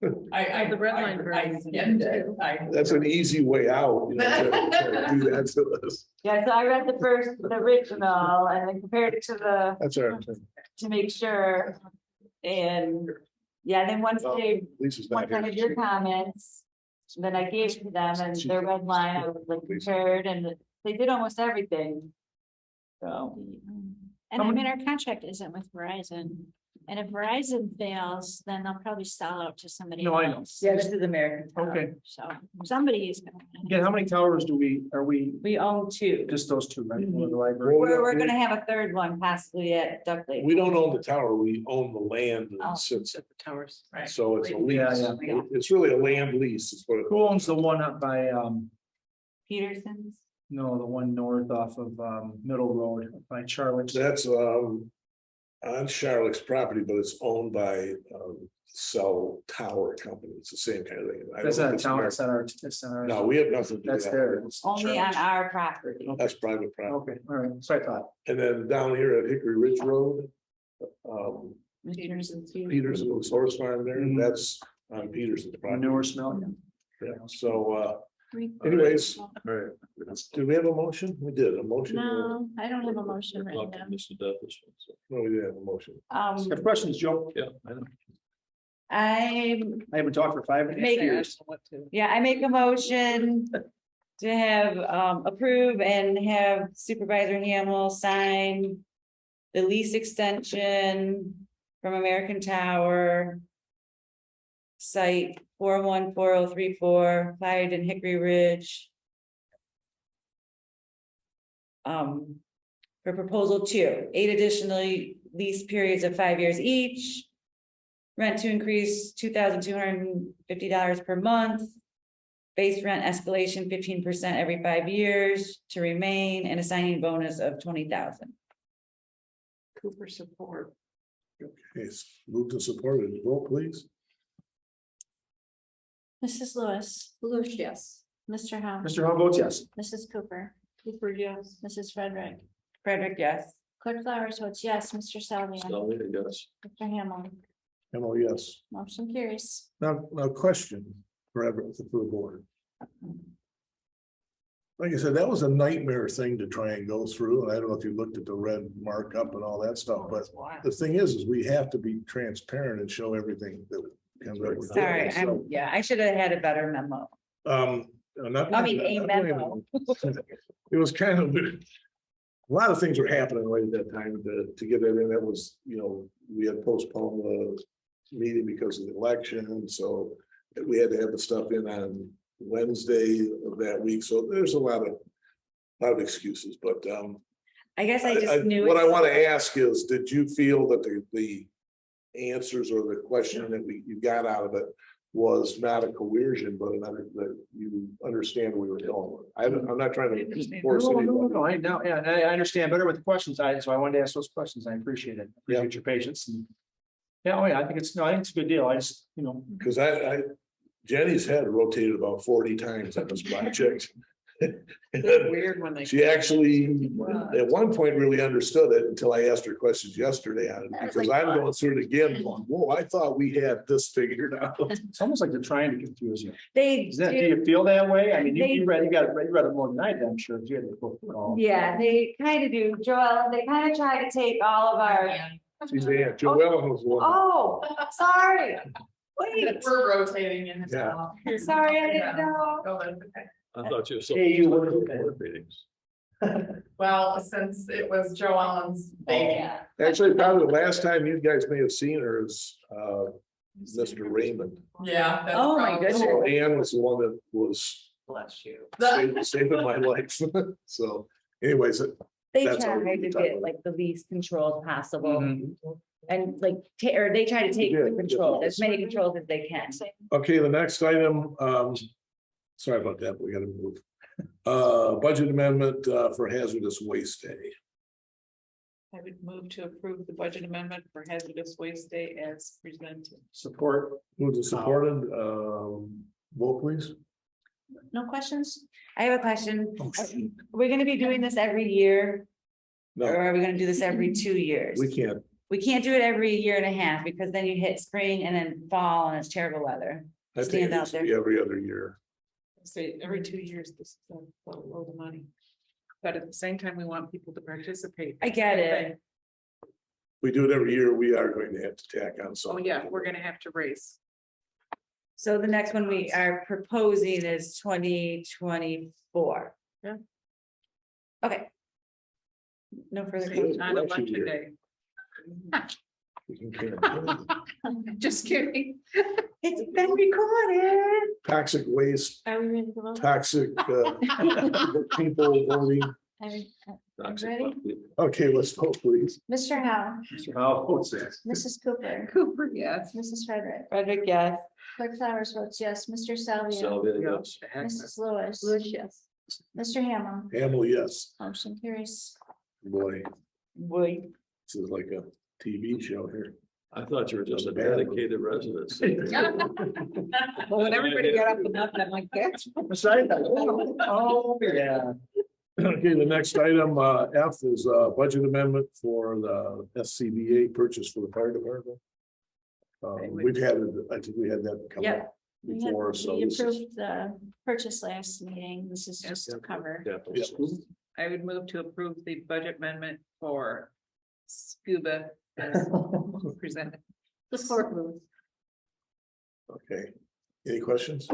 The red line version. That's an easy way out. You know, to do that to us. Yeah, so I read the original and then compared it to That's all right. to make sure. And, yeah, then once Lisa's once not I had here. your comments, then I gave it to them and their red line, I was like compared and they did almost everything. So, And I mean, our contract isn't with Verizon. And if Verizon fails, then they'll probably sell out to somebody No, I know. else. Yeah, this is American. Tower. Okay. So somebody is gonna. Again, how many towers are we, We own two. just those two, right? Mhm. The library. We're gonna have a third one possibly at Duck Lake. We don't own the tower, we own the land Oh. that sits, At the towers. Right. so it's a Yeah, lease. yeah. It's really a land lease, is what it. Who owns the one up by, Peterson's. no, the one north off of, Middle Road by Charlotte's? That's on Charlotte's property, but it's owned by Cell Tower Company. It's the same kind of thing. I don't That's know if not a it's town, American. it's not our, it's not our. No, we have nothing to do with That's that. there. It's Only on Charlotte's. our property. That's private property. Okay, all right, so I thought. And then down here at Hickory Ridge Road, Peterson's. Peterson's horse farm there, Mhm. that's on Peterson's property. Manure smell. Yeah, so anyways, do we have a motion? We did a motion. No, I don't have a motion right Talked now. to Mr. Duff this one, so, No, we didn't have a motion. Have questions, Joe? yeah, I know. I I haven't talked for 5 Make- years. Yeah, I make a motion to have approve and have Supervisor Hamel sign the lease extension from American Tower site 414034, Clyde and Hickory Ridge. For proposal 2, 8 additional lease periods of 5 years each. Rent to increase $2,250 per month. Base rent escalation 15% every 5 years to remain, and a signing bonus of 20,000. Cooper support. Okay, moved and supported. Vote please. Mrs. Lewis. Lewis, yes. Mr. Howe. Mr. Hall votes yes. Mrs. Cooper. Cooper, yes. Mrs. Frederick. Frederick, yes. Clerk Flowers votes yes. Mr. Salvian. So, yes. Mr. Hamel. Emma, yes. Motion carries. Now, question for the board. Like I said, that was a nightmare thing to try and go through, and I don't know if you looked at the red markup and all that stuff, but the thing is we have to be transparent and show everything that comes up. with it. Sorry, So, I should have had a better memo. I mean, a memo. It was kind of, a lot of things were happening right at that time to get it in. That was, we had postponed the meeting because of the election, so we had to have the stuff in on Wednesday of that week. So there's a lot of excuses, but I guess I just knew. what I want to ask is, did you feel that the answers or the question that you got out of it was not a coercion, but that you understand we were dealing with? I'm not trying to force No, anybody. I understand better with the questions, so I wanted to ask those questions. I appreciate it. Appreciate your patience and. Yeah, I think it's a good deal. I just, Because Jenny's head rotated about 40 times on this project. They're weird when they. She actually, at one point, really understood it until I asked her questions yesterday on it, because I'm going through it again, going, whoa, I thought we had this figured out. It's almost like they're trying to confuse you. They Do you feel that way? I mean, you read it more than I did, I'm sure. You had to go through it all. Yeah, they kind of do, Joel, they kind of try to take all of our, Suzanne, Joellen was one. oh, sorry. Wait, We're rotating in. Yeah. sorry, I didn't know. I thought you were so. Hey, you were- Board meetings. Well, since it was Joe Allen's baby. Actually, probably the last time you guys may have seen her is Mr. Raymond. Yeah. that's Oh, my probably- goodness. So Ann was the one that was Bless you. saving my life. So anyways, They That's try all we to can talk get about. like the least controls possible. Mhm. And like, or they try to take Yeah. the control, as many controls as they can. okay, the next item, sorry about that, we gotta move. Budget amendment for hazardous waste day. I would move to approve the budget amendment for hazardous waste day as presented. Support. Moved and supported, vote please. No questions? I have a question. Oh, shoot. We're gonna be doing this every year, or No, are we gonna do this every 2 years? we can't. We can't do it every year and a half, because then you hit spring and then fall and it's terrible weather. I think Stand it out needs to there. be every other year. Say every 2 years, this is a load of money. But at the same time, we want people to participate. I get it. We do it every year, we are going to have to tack on Oh, some. yeah, we're gonna have to raise. So the next one we are proposing is 2024. Yeah. Okay. No further Good. questions. On election day. Just kidding. It's been recorded. Toxic waste, Are we ready to vote? toxic, people voting. Ready? Okay, let's vote, please. Mr. Howe, Mr. Howell votes yes. Mrs. Cooper, Cooper, yes. Mrs. Frederick, Frederick, yes. Clerk Flowers votes yes, Mr. Salvia, Salvia, yes. Mrs. Lewis. yes. Mr. Hamel, Hamel, yes. motion carries. Boy, Boy. this is like a TV show here. I thought you were just a dedicated resident. Well, when everybody got up and up, I'm like, that's. Oh, yeah. Okay, the next item, F is budget amendment for the SCBA purchase for the fire department. We've had, I think we had that come Yep. up before, so We this is. approved the purchase last meeting. This is just to cover. I would move to approve the budget amendment for scuba as presented. The floor moves. Okay, any questions?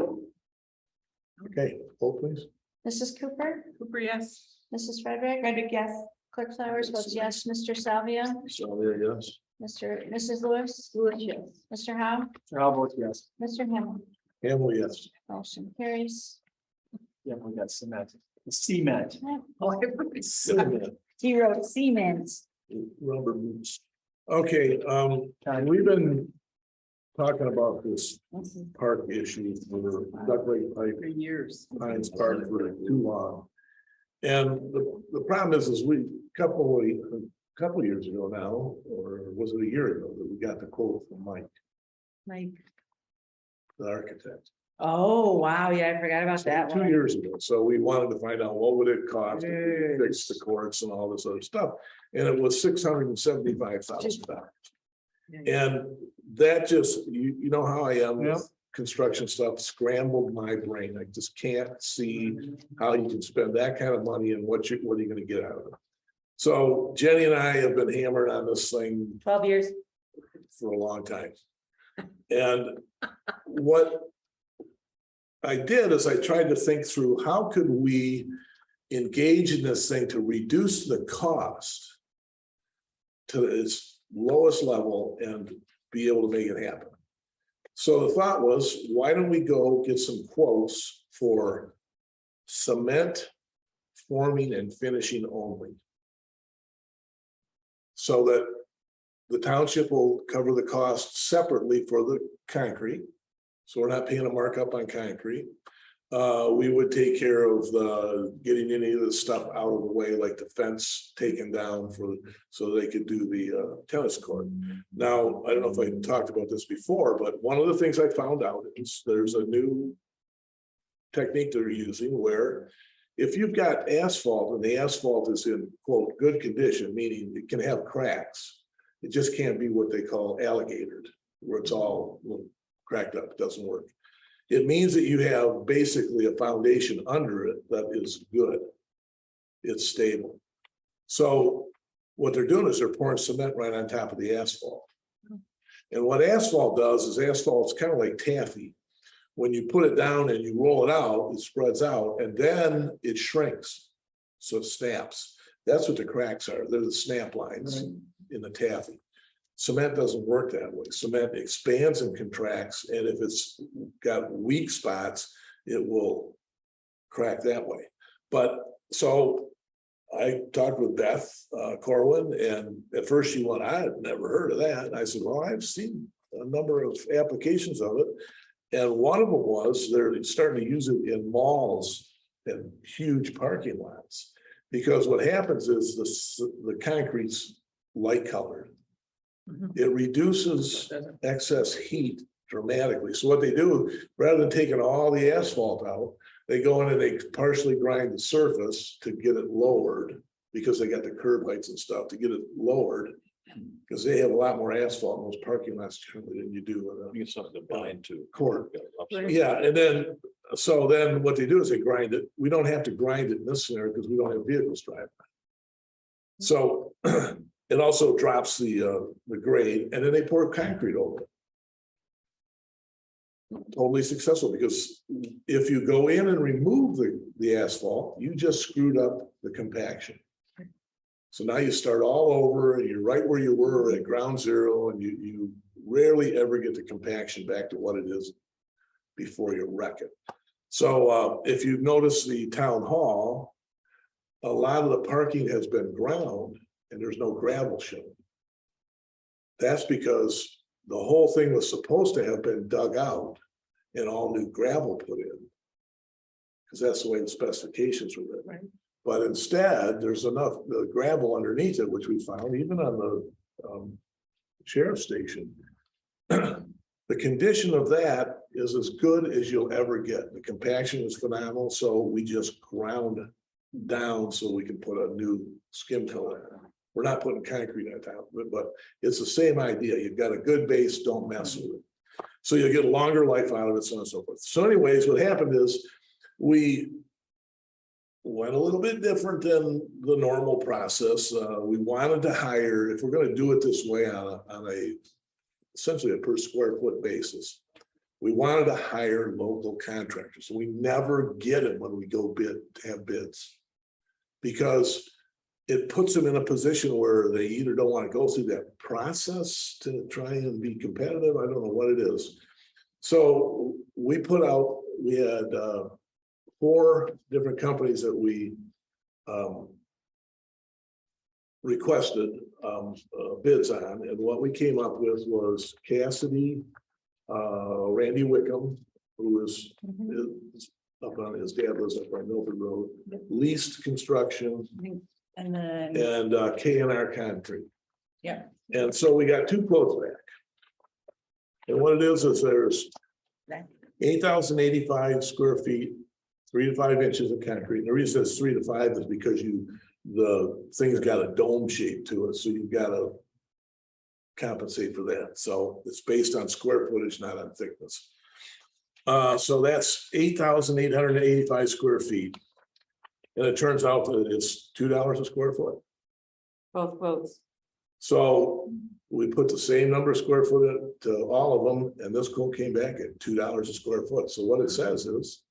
Okay, vote please. Mrs. Cooper, Cooper, yes. Mrs. Frederick, Frederick, yes. Clerk Flowers votes yes, Mr. Salvia, Salvia, yes. Mrs. Lewis. Lewis, yes. Mr. Howe, Mr. Howell votes yes. Mr. Hamel, Hamel, yes. motion carries. Yeah, we got cement. Cement. He wrote Siemens. Rubber boots. Okay, we've been talking about this park issue for Duck Lake Pike, For years. Pines Park for too long. And the problem is we, couple of years ago now, or was it a year ago, that we got the quote from Mike, Like, the architect. oh, wow, yeah, I forgot about that 2 one. years ago, so we wanted to find out what would it cost to fix the courts and all this other stuff, and it was $675,000. And that just, you know how I am with construction stuff, scrambled my brain. I just can't see how you can spend that kind of money and what are you gonna get out of it? So Jenny and I have been hammered on this thing 12 years. for a long time. And what I did is I tried to think through how could we engage in this thing to reduce the cost to its lowest level and be able to make it happen. So the thought was, why don't we go get some quotes for cement, forming and finishing only? So that the township will cover the cost separately for the concrete. So we're not paying a markup on concrete. We would take care of getting any of the stuff out of the way, like the fence taken down so they could do the tennis court. Now, I don't know if I talked about this before, but one of the things I found out is there's a new technique they're using where if you've got asphalt and the asphalt is in quote good condition, meaning it can have cracks, it just can't be what they call alligatored, where it's all cracked up, it doesn't work. It means that you have basically a foundation under it that is good. It's stable. So what they're doing is they're pouring cement right on top of the asphalt. And what asphalt does is asphalt's kind of like taffy. When you put it down and you roll it out, it spreads out and then it shrinks. So it snaps. That's what the cracks are. They're the snap lines in the taffy. Cement doesn't work that way. Cement expands and contracts, and if it's got weak spots, it will crack that way. But so I talked with Beth Corwin, and at first she went, I had never heard of that. And I said, well, I've seen a number of applications of it. And one of them was they're starting to use it in malls and huge parking lots. Because what happens is the concrete's light colored. It reduces excess heat dramatically. So what they do, rather than taking all the asphalt out, they go in and they partially grind the surface to get it lowered because they got the curb heights and stuff to get it lowered. Because they have a lot more asphalt in those parking lots currently than you do in Something to bind to. court. Yeah, and then what they do is they grind it. We don't have to grind it in this scenario because we don't have vehicles driving. So it also drops the grade, and then they pour concrete over it. Totally successful, because if you go in and remove the asphalt, you just screwed up the compaction. So now you start all over and you're right where you were at ground zero, and you rarely ever get the compaction back to what it is before you wreck it. So if you've noticed the town hall, a lot of the parking has been ground and there's no gravel shown. That's because the whole thing was supposed to have been dug out and all new gravel put in. Because that's the way the specifications were written. Right. But instead, there's enough the gravel underneath it, which we found even on the sheriff's station. The condition of that is as good as you'll ever get. The compaction is phenomenal, so we just ground down so we can put a new skim coat on. We're not putting concrete on top of it, but it's the same idea. You've got a good base, don't mess with it. So you'll get a longer life out of it, so on and so forth. So anyways, what happened is we went a little bit different than the normal process. We wanted to hire, if we're going to do it this way on a essentially a per square foot basis, we wanted to hire local contractors. We never get it when we go have bids, because it puts them in a position where they either don't want to go through that process to try and be competitive. I don't know what it is. So we put out, we had 4 different companies that we requested bids on, and what we came up with was Cassidy, Randy Wickham, who is up on, his dad lives up on Milford Road, Least Construction, And then, and K&R Concrete. yeah, And so we got 2 quotes back. And what it is there's 8,085 square feet, 3 to 5 inches of concrete. And the reason it's 3 to 5 is because the thing's got a dome shape to it, so you've got to compensate for that. So it's based on square footage, not on thickness. So that's 8,885 square feet. And it turns out that it's $2 a square foot. both quotes. So we put the same number of square foot to all of them, and this quote came back at $2 a square foot. So what it says is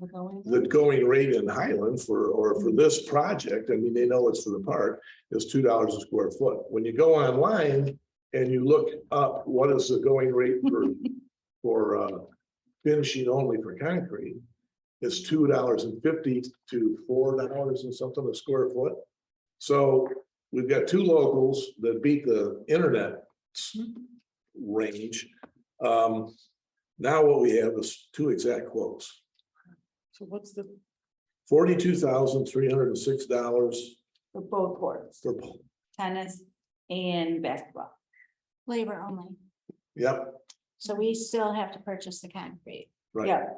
the going rate in Highland for this project, I mean, they know it's for the park, is $2 a square foot. When you go online and you look up what is the going rate for finishing only for concrete, it's $2.50 to $4 and something a square foot. So we've got 2 locals that beat the internet range. Now what we have is 2 exact quotes. So what's the, $42,306 For both courts, for both. tennis and basketball. Labor only, Yep, so we still have to purchase the concrete. right. Yeah.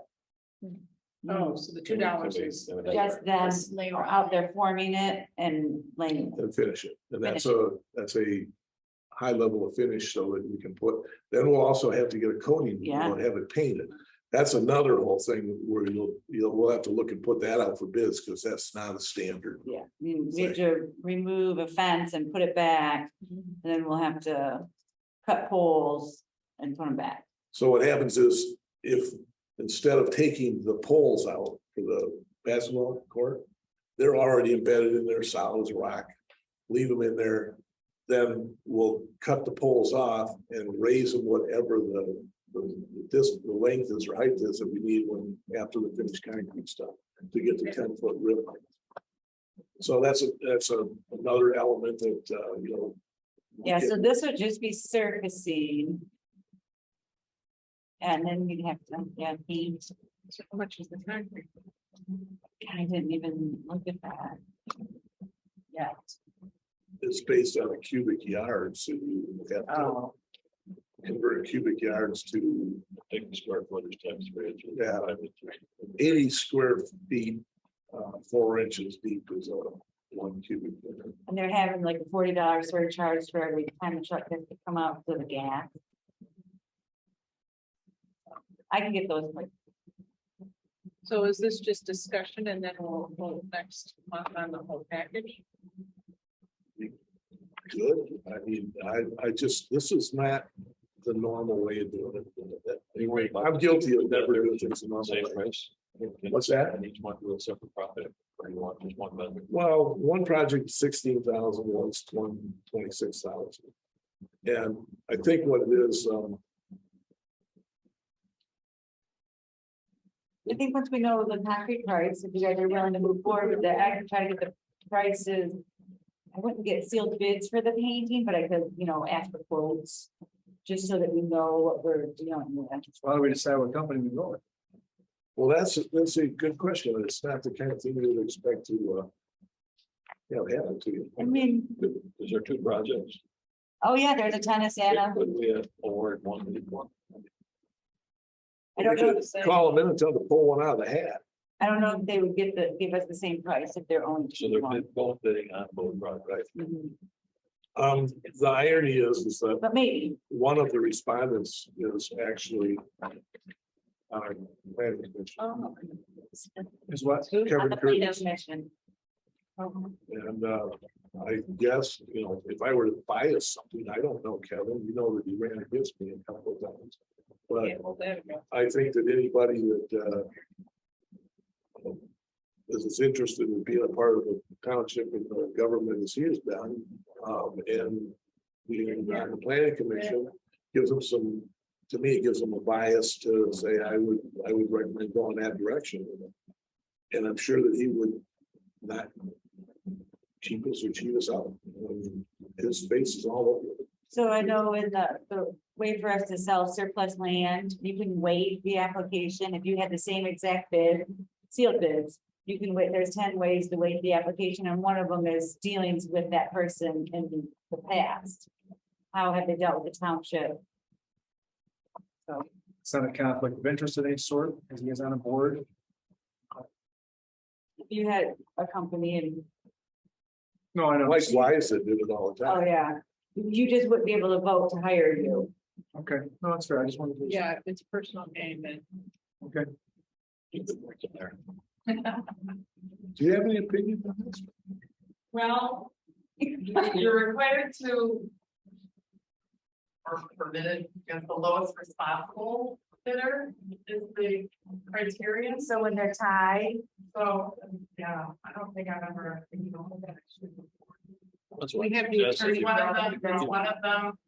oh, so the $2 is, Just them are out there forming it and laying it. And finish it. And that's a high level of finish so that we can put, then we'll also have to get a coating. Yeah. We'll have it painted. That's another whole thing where we'll have to look and put that out for bids, because that's not a standard. Yeah, we have to remove a fence and put it back, and then we'll have to cut poles and put them back. So what happens is, if instead of taking the poles out for the basketball court, they're already embedded in there solid as rock, leave them in there, then we'll cut the poles off and raise them whatever the length is or height is that we need when after the finished concrete stuff to get the 10-foot rib height. So that's another element that Yeah, so this would just be surfacing. And then we'd have to, paint. so how much is the concrete? I didn't even look at that. Yeah. it's based on a cubic yard, so you have to convert cubic yards to square footage times 3 inches. Yeah, 80 square feet, 4 inches deep is 1 cubic. And they're having like a $40 surcharge for every time the truck has to come out for the gas. I can get those. So is this just discussion and then we'll vote next month on the whole package? Good. I mean, I just, this is not the normal way of doing it. Anyway, I'm guilty of never doing things the normal way. What's that? And each one do a separate profit. Or you want just one vendor? Well, one project 16,000, one's 26,000. And I think what it is, I think once we know the concrete price, if you guys are willing to move forward with that, I can try to get the prices. I wouldn't get sealed bids for the painting, but I could, ask for quotes. Just so that we know what we're dealing with. Why don't we decide what company we go with? well, that's a good question. It's not the kind of thing you would expect to, happen to you. I mean, Is there two projects? oh yeah, there's a tennis and a, But we had award one. I don't know, Call them in and tell them to pull one out of the hat. I don't know if they would give us the same price if they're only. So they're both bidding on both projects. Mhm. The irony is that But maybe, one of the respondents is actually our planning commission. oh, Is what? on Kevin the planning Curtis. commission. And I guess, if I were to bias something, I don't know, Kevin, you know that he ran against me a couple of times. But Yeah, well, there we go. I think that anybody that is interested in being a part of the township and the government as he has done, and being on the planning commission, gives them some, to me, it gives them a bias to say, I would recommend going that direction. And I'm sure that he would not cheap us or cheat us out. His face is all over it. So I know in the way for us to sell surplus land, you can waive the application if you had the same exact bid, sealed bids. You can wait, there's 10 ways to waive the application, and one of them is dealings with that person in the past. How have they dealt with the township? So, It's not a conflict of interest of any sort, as he is on a board. if you had a company and, No, I know. Mike Wise that did it all the oh time. yeah, you just wouldn't be able to vote to hire you. Okay, no, that's fair. I just wanted to. Yeah, if it's personal gain, then. Okay. Keep it working there. Do you have any opinion on this? Well, you're required to. Or permitted against the lowest responsible bidder is the criterion. So when they're tied, So, yeah, I don't think I've ever, That's We what- have the that's attorney. what- one of them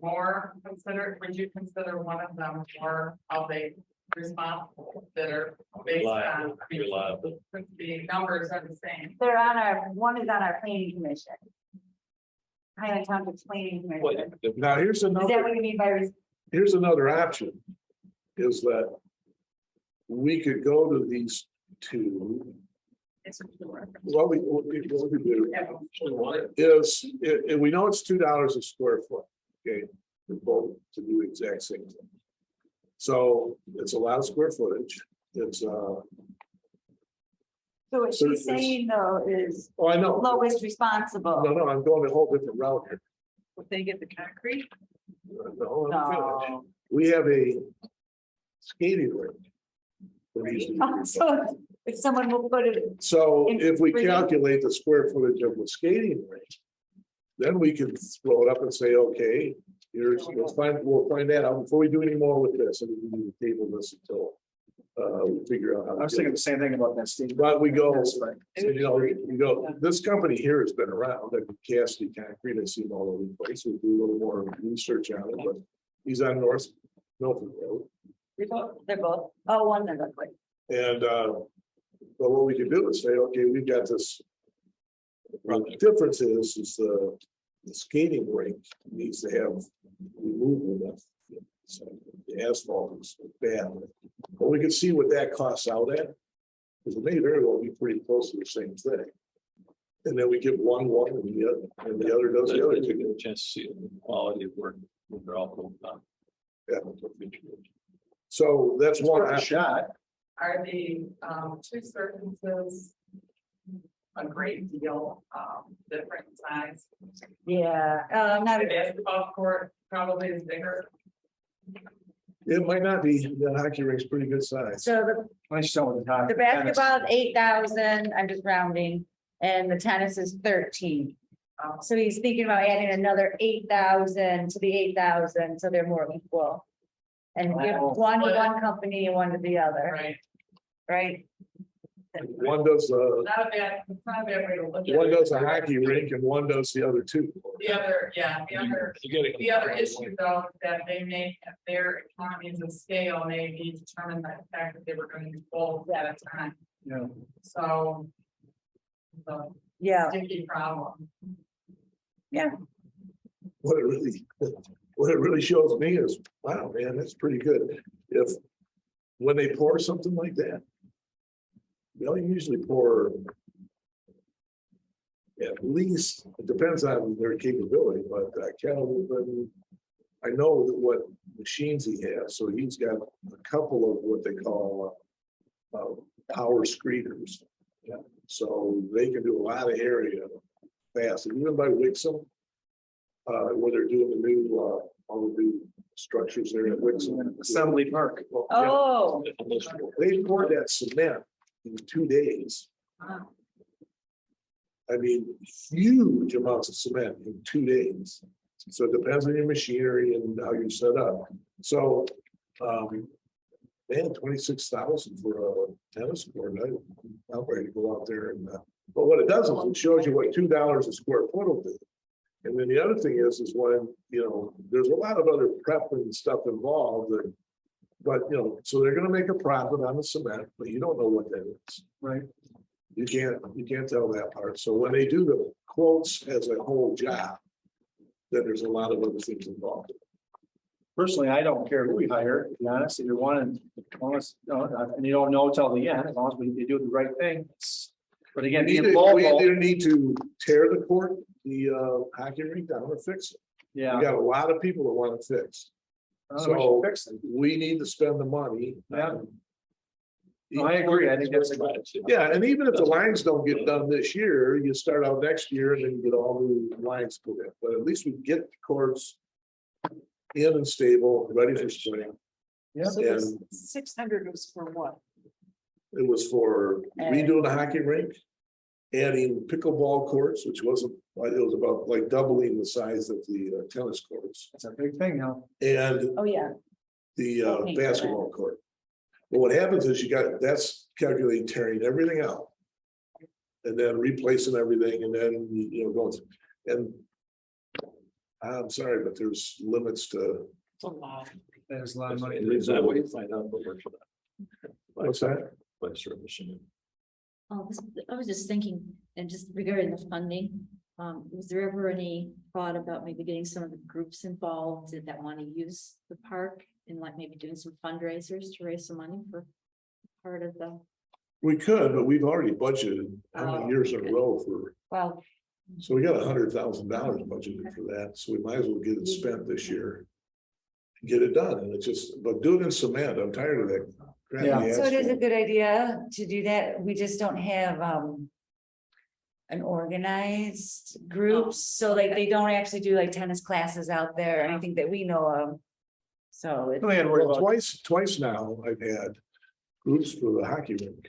more considered, would you consider one of them more of a responsible bidder? Based on, I mean, Reliable. the numbers are the same. they're on one is on our planning commission. Highland Township's planning commission. What- Now, here's Is that another, what you mean by? here's another option. Is that we could go to these two. What we do is, and we know it's $2 a square foot, okay, for both to do the exact same thing. So it's a lot of square footage, it's, So what So she's it's- saying though is oh, I know, lowest responsible. no, I'm going a whole different route here. If they get the concrete, No, I'm finished. No. We have a skating rink. that needs to be redone. So if someone will put it, So if we For them. calculate the square footage of the skating rink, then we can throw it up and say, okay, we'll find that out before we do any more with this, and we can table this until we figure out how. I was thinking the same thing about that statement. But we go, That's right. this company here has been around, like Cassidy Concrete, I've seen all over the place, we do a little more research on it, but he's on North Milford Road. they're both, oh, one they're like. And, but what we can do is say, okay, we've got this. Well, the difference is the skating rink needs to have removal of. So the asphalt is bad, but we can see what that costs out at. Because it may very well be pretty close to the same thing. And then we give one, and the other does the other. Then you get a chance to see the quality of work when they're all pulled down. Yeah. So that's one Worth a option. shot. Are the two surfaces a great deal, different size? Yeah, not, The basketball court probably is bigger. It might not be, the hockey rink's pretty good size. so I just don't want to talk. the basketball is 8,000, I'm just rounding, and the tennis is 13. So he's thinking about adding another 8,000 to the 8,000, so they're more equal. And give one to one company and one to the other, Right. right? One does, Not a bad, it's not a bad way to look at it. one does a hockey rink and one does the other two. The other, yeah, the other issue though, is that they may have their economies of scale may be determined by the fact that they were going to do both at a time. Yeah. So. The Yeah, sticky problem. What it really shows me is, wow, man, that's pretty good. If, when they pour something like that, they'll usually pour at least, it depends on their capability, but Calvin, I know that what machines he has, so he's got a couple of what they call power screeners. Yeah. So they can do a lot of area fast, and even by Wixom, where they're doing the new, all the new structures there at Wixom. Assembly Park. oh, They poured that cement in 2 days. wow. I mean, huge amounts of cement in 2 days. So it depends on your machinery and how you're set up. So, man, 26,000 for a tennis court. I'm ready to go out there and, but what it does is it shows you what $2 a square foot will do. And then the other thing is when, you know, there's a lot of other prep and stuff involved, but, you know, so they're gonna make a profit on the cement, but you don't know what that is. Right. You can't tell that part. So when they do the quotes as a whole job, then there's a lot of other things involved. Personally, I don't care who we hire, to be honest, if you want to, and you don't know till the end, as long as they do the right thing. But again, We being local, either need to tear the court, the hockey rink down or fix it. We yeah. got a lot of people that want to fix. We So should fix it. we need to spend the money. Yeah. No, I agree. I think that's a good. Yeah, and even if the lines don't get done this year, you start out next year and then you get all new lines put in, but at least we get the courts in and stable, ready for spring. Yeah. So And this 600 was for what? it was for redoing the hockey rink, adding pickleball courts, which wasn't, it was about like doubling the size of the tennis courts, That's a big thing now. and Oh, yeah. the Okay, basketball court. But what happens is that's calculating tearing everything out. And then replacing everything and then, you know, going, and I'm sorry, but there's limits to. It's a lot. There's a lot of money. Is that what you find out what works for that? What's that? By service. I was just thinking, and just regarding the funding, was there ever any thought about maybe getting some of the groups involved that want to use the park and like maybe doing some fundraisers to raise some money for part of the? We could, but we've already budgeted how many years in a row for, Well, so we got $100,000 budgeted for that, so we might as well get it spent this year. Get it done, and it's just, but do it in cement, I'm tired of that. crappy Yeah. so it is a asphalt. good idea to do that. We just don't have, an organized group, so like they don't actually do like tennis classes out there, or anything that we know of. So it, We had to worry Well, about. twice now, I've had groups for the hockey rink.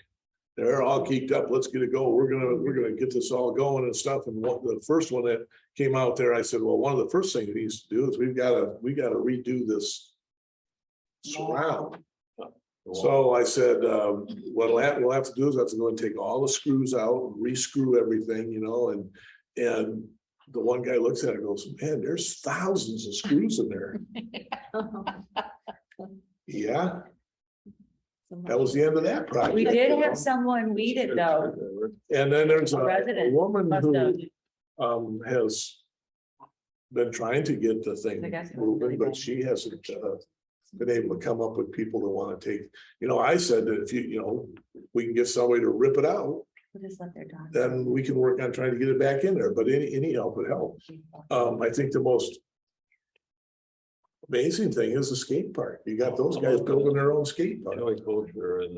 They're all geeked up, let's get it going, we're gonna get this all going and stuff, and the first one that came out there, I said, well, one of the first things we need to do is we gotta redo this surround. So I said, what we'll have to do is have to go and take all the screws out, re-screw everything, you know, and the one guy looks at it and goes, man, there's thousands of screws in there. Yeah, that was the end of that project. we did have someone weed it though. And then there's A a resident woman must have. who has been trying to get the thing I guess. moving, but she hasn't been able to come up with people that want to take, you know, I said that if we can get somebody to rip it out, We'll just let their dog. then we can work on trying to get it back in there, but any help would help. I think the most amazing thing is the skate park. You got those guys building their own skate I park. know coach her and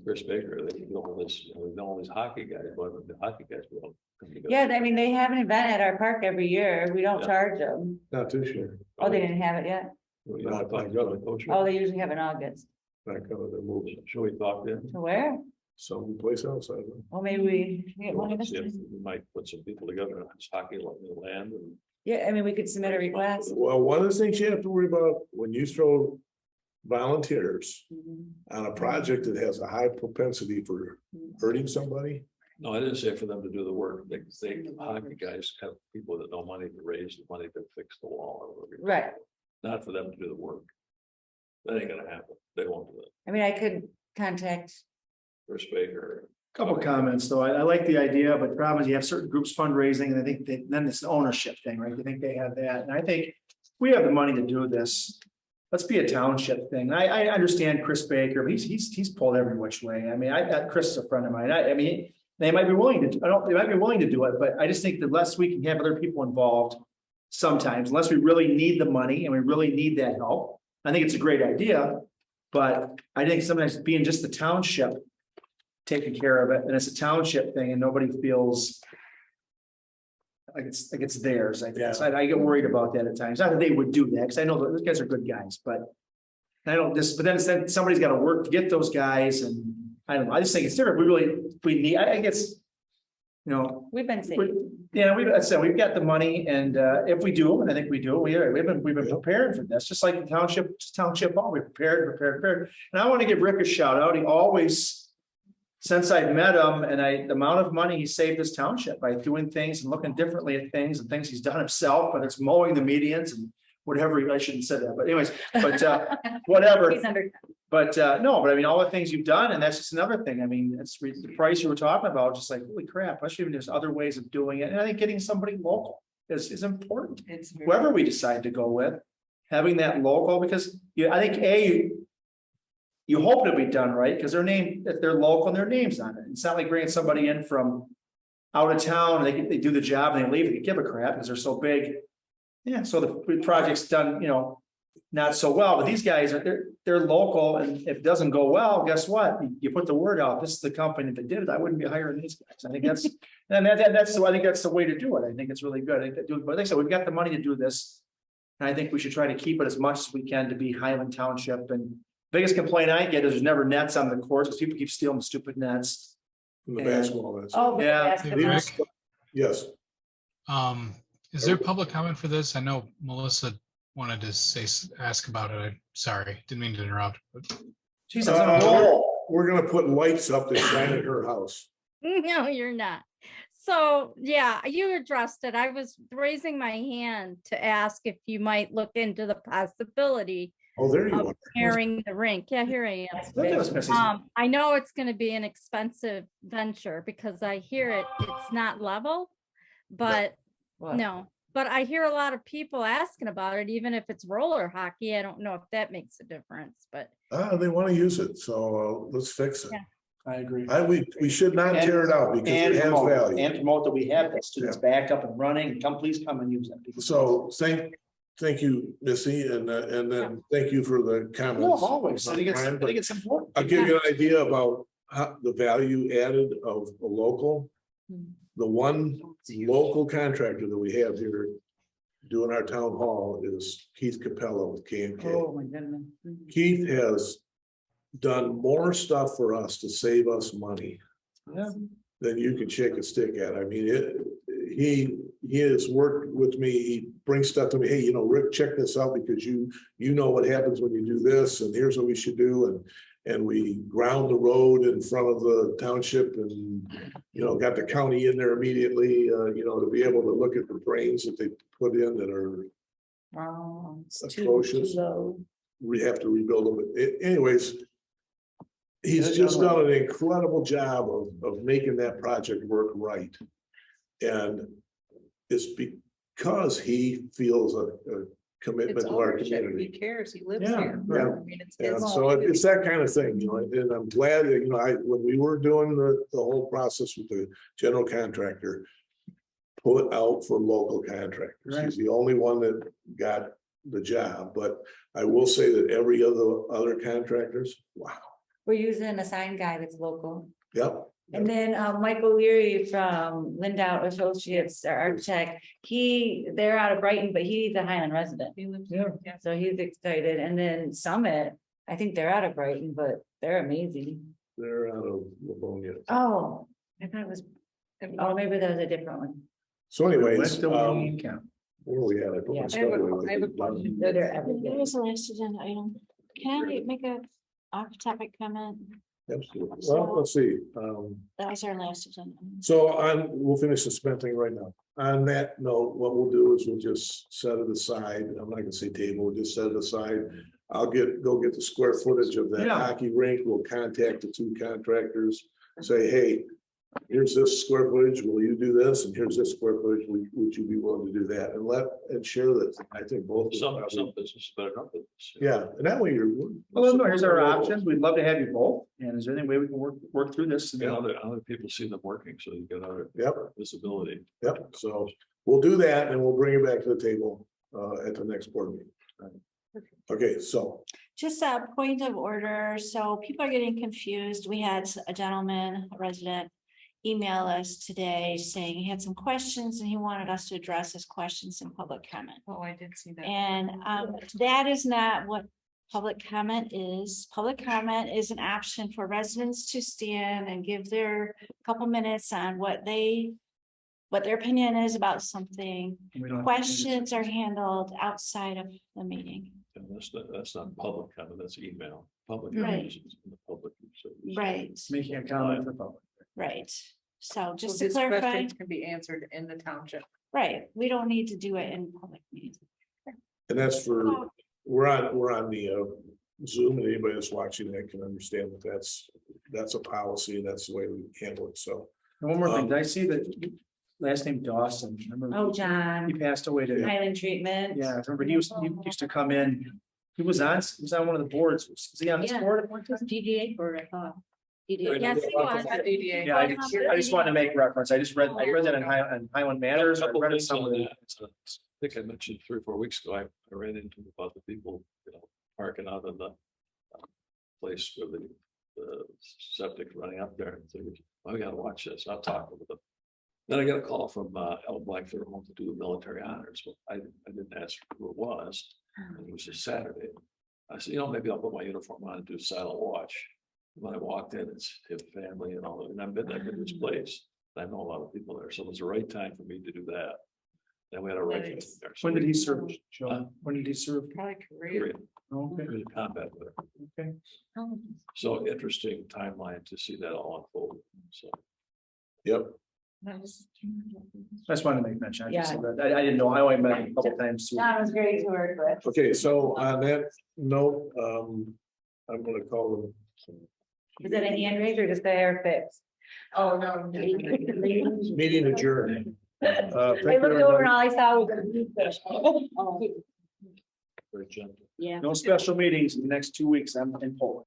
Chris Baker, they know all these hockey guys, but the hockey guys will come together. Yeah, I mean, they have an event at our park every year. We don't Yeah. charge them. Not this year. Oh, they didn't have it yet. You know, I thought you were the coach. Oh, they usually have it in August. Not coming, they're moving Should we talk to him? To where? someplace else. I don't know. Well, maybe we get one of us. See if we might put some people together on this hockey land and. Yeah, I mean, we could submit a request. Well, one of the things you have to worry about when you throw volunteers on a project that has a high propensity for hurting somebody. No, I didn't say for them to do the work. They, hockey guys have people that know money to raise the money to fix the wall or whatever. Right. Not for them to do the work. That ain't gonna happen. They won't do it. I mean, I could contact, Chris Baker. Couple comments, though. I like the idea, but the problem is you have certain groups fundraising, and I think that then it's an ownership thing, right? You think they have that, and I think we have the money to do this. Let's be a township thing. I understand Chris Baker, but he's pulled every which way. I mean, Chris is a friend of mine. I mean, they might be willing to, they might be willing to do it, but I just think the less we can have other people involved sometimes, unless we really need the money and we really need that help. I think it's a great idea, but I think sometimes being just the township taking care of it, and it's a township thing, and nobody feels like it's theirs, I guess. I get worried about that at times. Not that they would do that, because I know those guys are good guys, but I don't just, but then somebody's got to work to get those guys, and I don't know. I just think it's different. We need, I guess, you know, we've been saying. We've got the money, and if we do, and I think we do, we've been prepared for this, just like the township hall, we prepared. And I want to give Rick a shout out. He always, since I've met him, and the amount of money he saved this township by doing things and looking differently at things and things he's done himself, whether it's mowing the medians and whatever, I shouldn't say that, but anyways, but whatever. But no, but I mean, all the things you've done, and that's just another thing. I mean, it's the price you were talking about, just like, holy crap, especially when there's other ways of doing it. And I think getting somebody local is important. Whoever we decide to go with, having that local, because I think you hope it'll be done right, because if they're local and their name's on it. It's not like bringing somebody in from out of town, and they do the job and they leave, they give a crap because they're so big. Yeah, so the project's done, not so well, but these guys they're local, and if it doesn't go well, guess what? You put the word out, this is the company that did it. I wouldn't be hiring these guys. I think that's, and I think that's the way to do it. I think it's really good. But like I said, we've got the money to do this. And I think we should try to keep it as much as we can to be Highland Township. And biggest complaint I get is there's never nets on the courts, because people keep stealing stupid nets. From the basketball. Yes. Is there public comment for this? I know Melissa wanted to ask about it. I'm sorry, didn't mean to interrupt. We're gonna put lights up that shine at her house. No, you're not. So, yeah, you addressed it. I was raising my hand to ask if you might look into the possibility there you of are. Repairing the rink. Yeah, here I am. I know it's going to be an expensive venture, because I hear it's not level, but no. But I hear a lot of people asking about it, even if it's roller hockey. I don't know if that makes a difference, but They want to use it, so let's fix it. Yeah. I agree. We should not tear it out, because it has value. And promote that we have that students back up and running, please come and use it. So thank you, Missy, and then thank you for the comments. No, always. I think it's important. I'll give you an idea about the value added of a local. The one local contractor that we have here doing our town hall is Keith Capella with K&K. Oh, my goodness. Keith has done more stuff for us to save us money than you can shake a stick at. I mean, he has worked with me. He brings stuff to me. Hey, Rick, check this out, because you know what happens when you do this, and here's what we should do. And we ground the road in front of the township, and got the county in there immediately. To be able to look at the drains that they put in that are atrocious. We have to rebuild them. Anyways, he's just done an incredible job of making that project work right. And it's because he feels a commitment to our community. He cares, he lives Yeah, here. yeah. I mean, So it's that kind of thing, and I'm glad that, when we were doing the whole process with the general contractor, put out for local contractors. He's the only one that got the job, but I will say that every other contractors, wow. We're using a sign guy that's local. Yep. And then Michael Leary from Lindau Associates, our architect, they're out of Brighton, but he's a Highland resident. He lives So he's excited. And then Summit, I think they're out of Brighton, but they're amazing. They're out of Livonia. Oh, I thought it was, maybe that was a different one. So anyways, where are we at? I have a question. They're everywhere. What was the last agenda item? Can I make a off-topic comment? Absolutely. Well, let's see. That was our last agenda. So we'll finish the spending right now. On that note, what we'll do is we'll just set it aside. I'm not gonna say table, we'll just set it aside. I'll go get the square footage of that Yeah. hockey rink. We'll contact the two contractors, say, hey, here's this square footage, will you do this? And here's this square footage, would you be willing to do that? And share that. I think both. of them Some probably- business better not business. Yeah, and that way you're. Well, no, here's our options. We'd love to have you both. And is there any way we can work through this? Yeah, other people see them working, so you get other Yep. visibility. Yep, so we'll do that and we'll bring it back to the table at the next board meeting. Okay, so, Just a point of order, so people are getting confused. We had a gentleman, a resident, email us today saying he had some questions and he wanted us to address his questions in public comment. Oh, I did see that. And that is not what public comment is. Public comment is an option for residents to stand and give their couple minutes on what their opinion is about something. We don't- Questions are handled outside of the meeting. And that's not public comment, that's email. Public Right. comment is in the public. so- Right, Making a comment for public. right. So just So to these clarify, questions can be answered in the township. right, we don't need to do it in public meetings. and that's for, we're on the Zoom, and anybody that's watching that can understand that that's a policy, and that's the way we handle it, so. And one more thing, did I see that last name Dawson? Remember Oh, John, he passed away to, Highland treatment. yeah, I remember he used to come in. He was on one of the boards. Was he on this Yeah. board at one time? DDA board, I thought. Right. Yes, he was. DDA. Yeah, I just wanted to make reference. I read that in Highland Matters. I Couple read it things on somewhere. that. I think I mentioned 3 or 4 weeks ago, I ran into about the people, parking out in the place where the septic running up there. And thinking, I gotta watch this. I'll talk with them. Then I got a call from Al Blackford, who wanted to do the military honors. Well, I didn't ask who it was. And it was just Saturday. I said, maybe I'll put my uniform on and do silent watch. When I walked in, it's his family and all that, and I've been to this place. I know a lot of people there, so it was the right time for me to do that. Then we had a right. Nice. there. So When did we- he serve? Joe? When did he serve? Probably Korea. Okay. we did combat with it. Okay. So interesting timeline to see that all unfold. So Yep, I just wanted to make mention. I just Yeah. said that. I didn't know. I only met him a couple times. So- John was great to work with. okay, so on that note, I'm gonna call them. Is that a hand raise or just the hair fix? Oh, no. Meeting adjourned. Thank I you, looked over everybody. and all I saw was a meat fish. very gentle. Yeah. No special meetings in the next 2 weeks. I'm in Poland.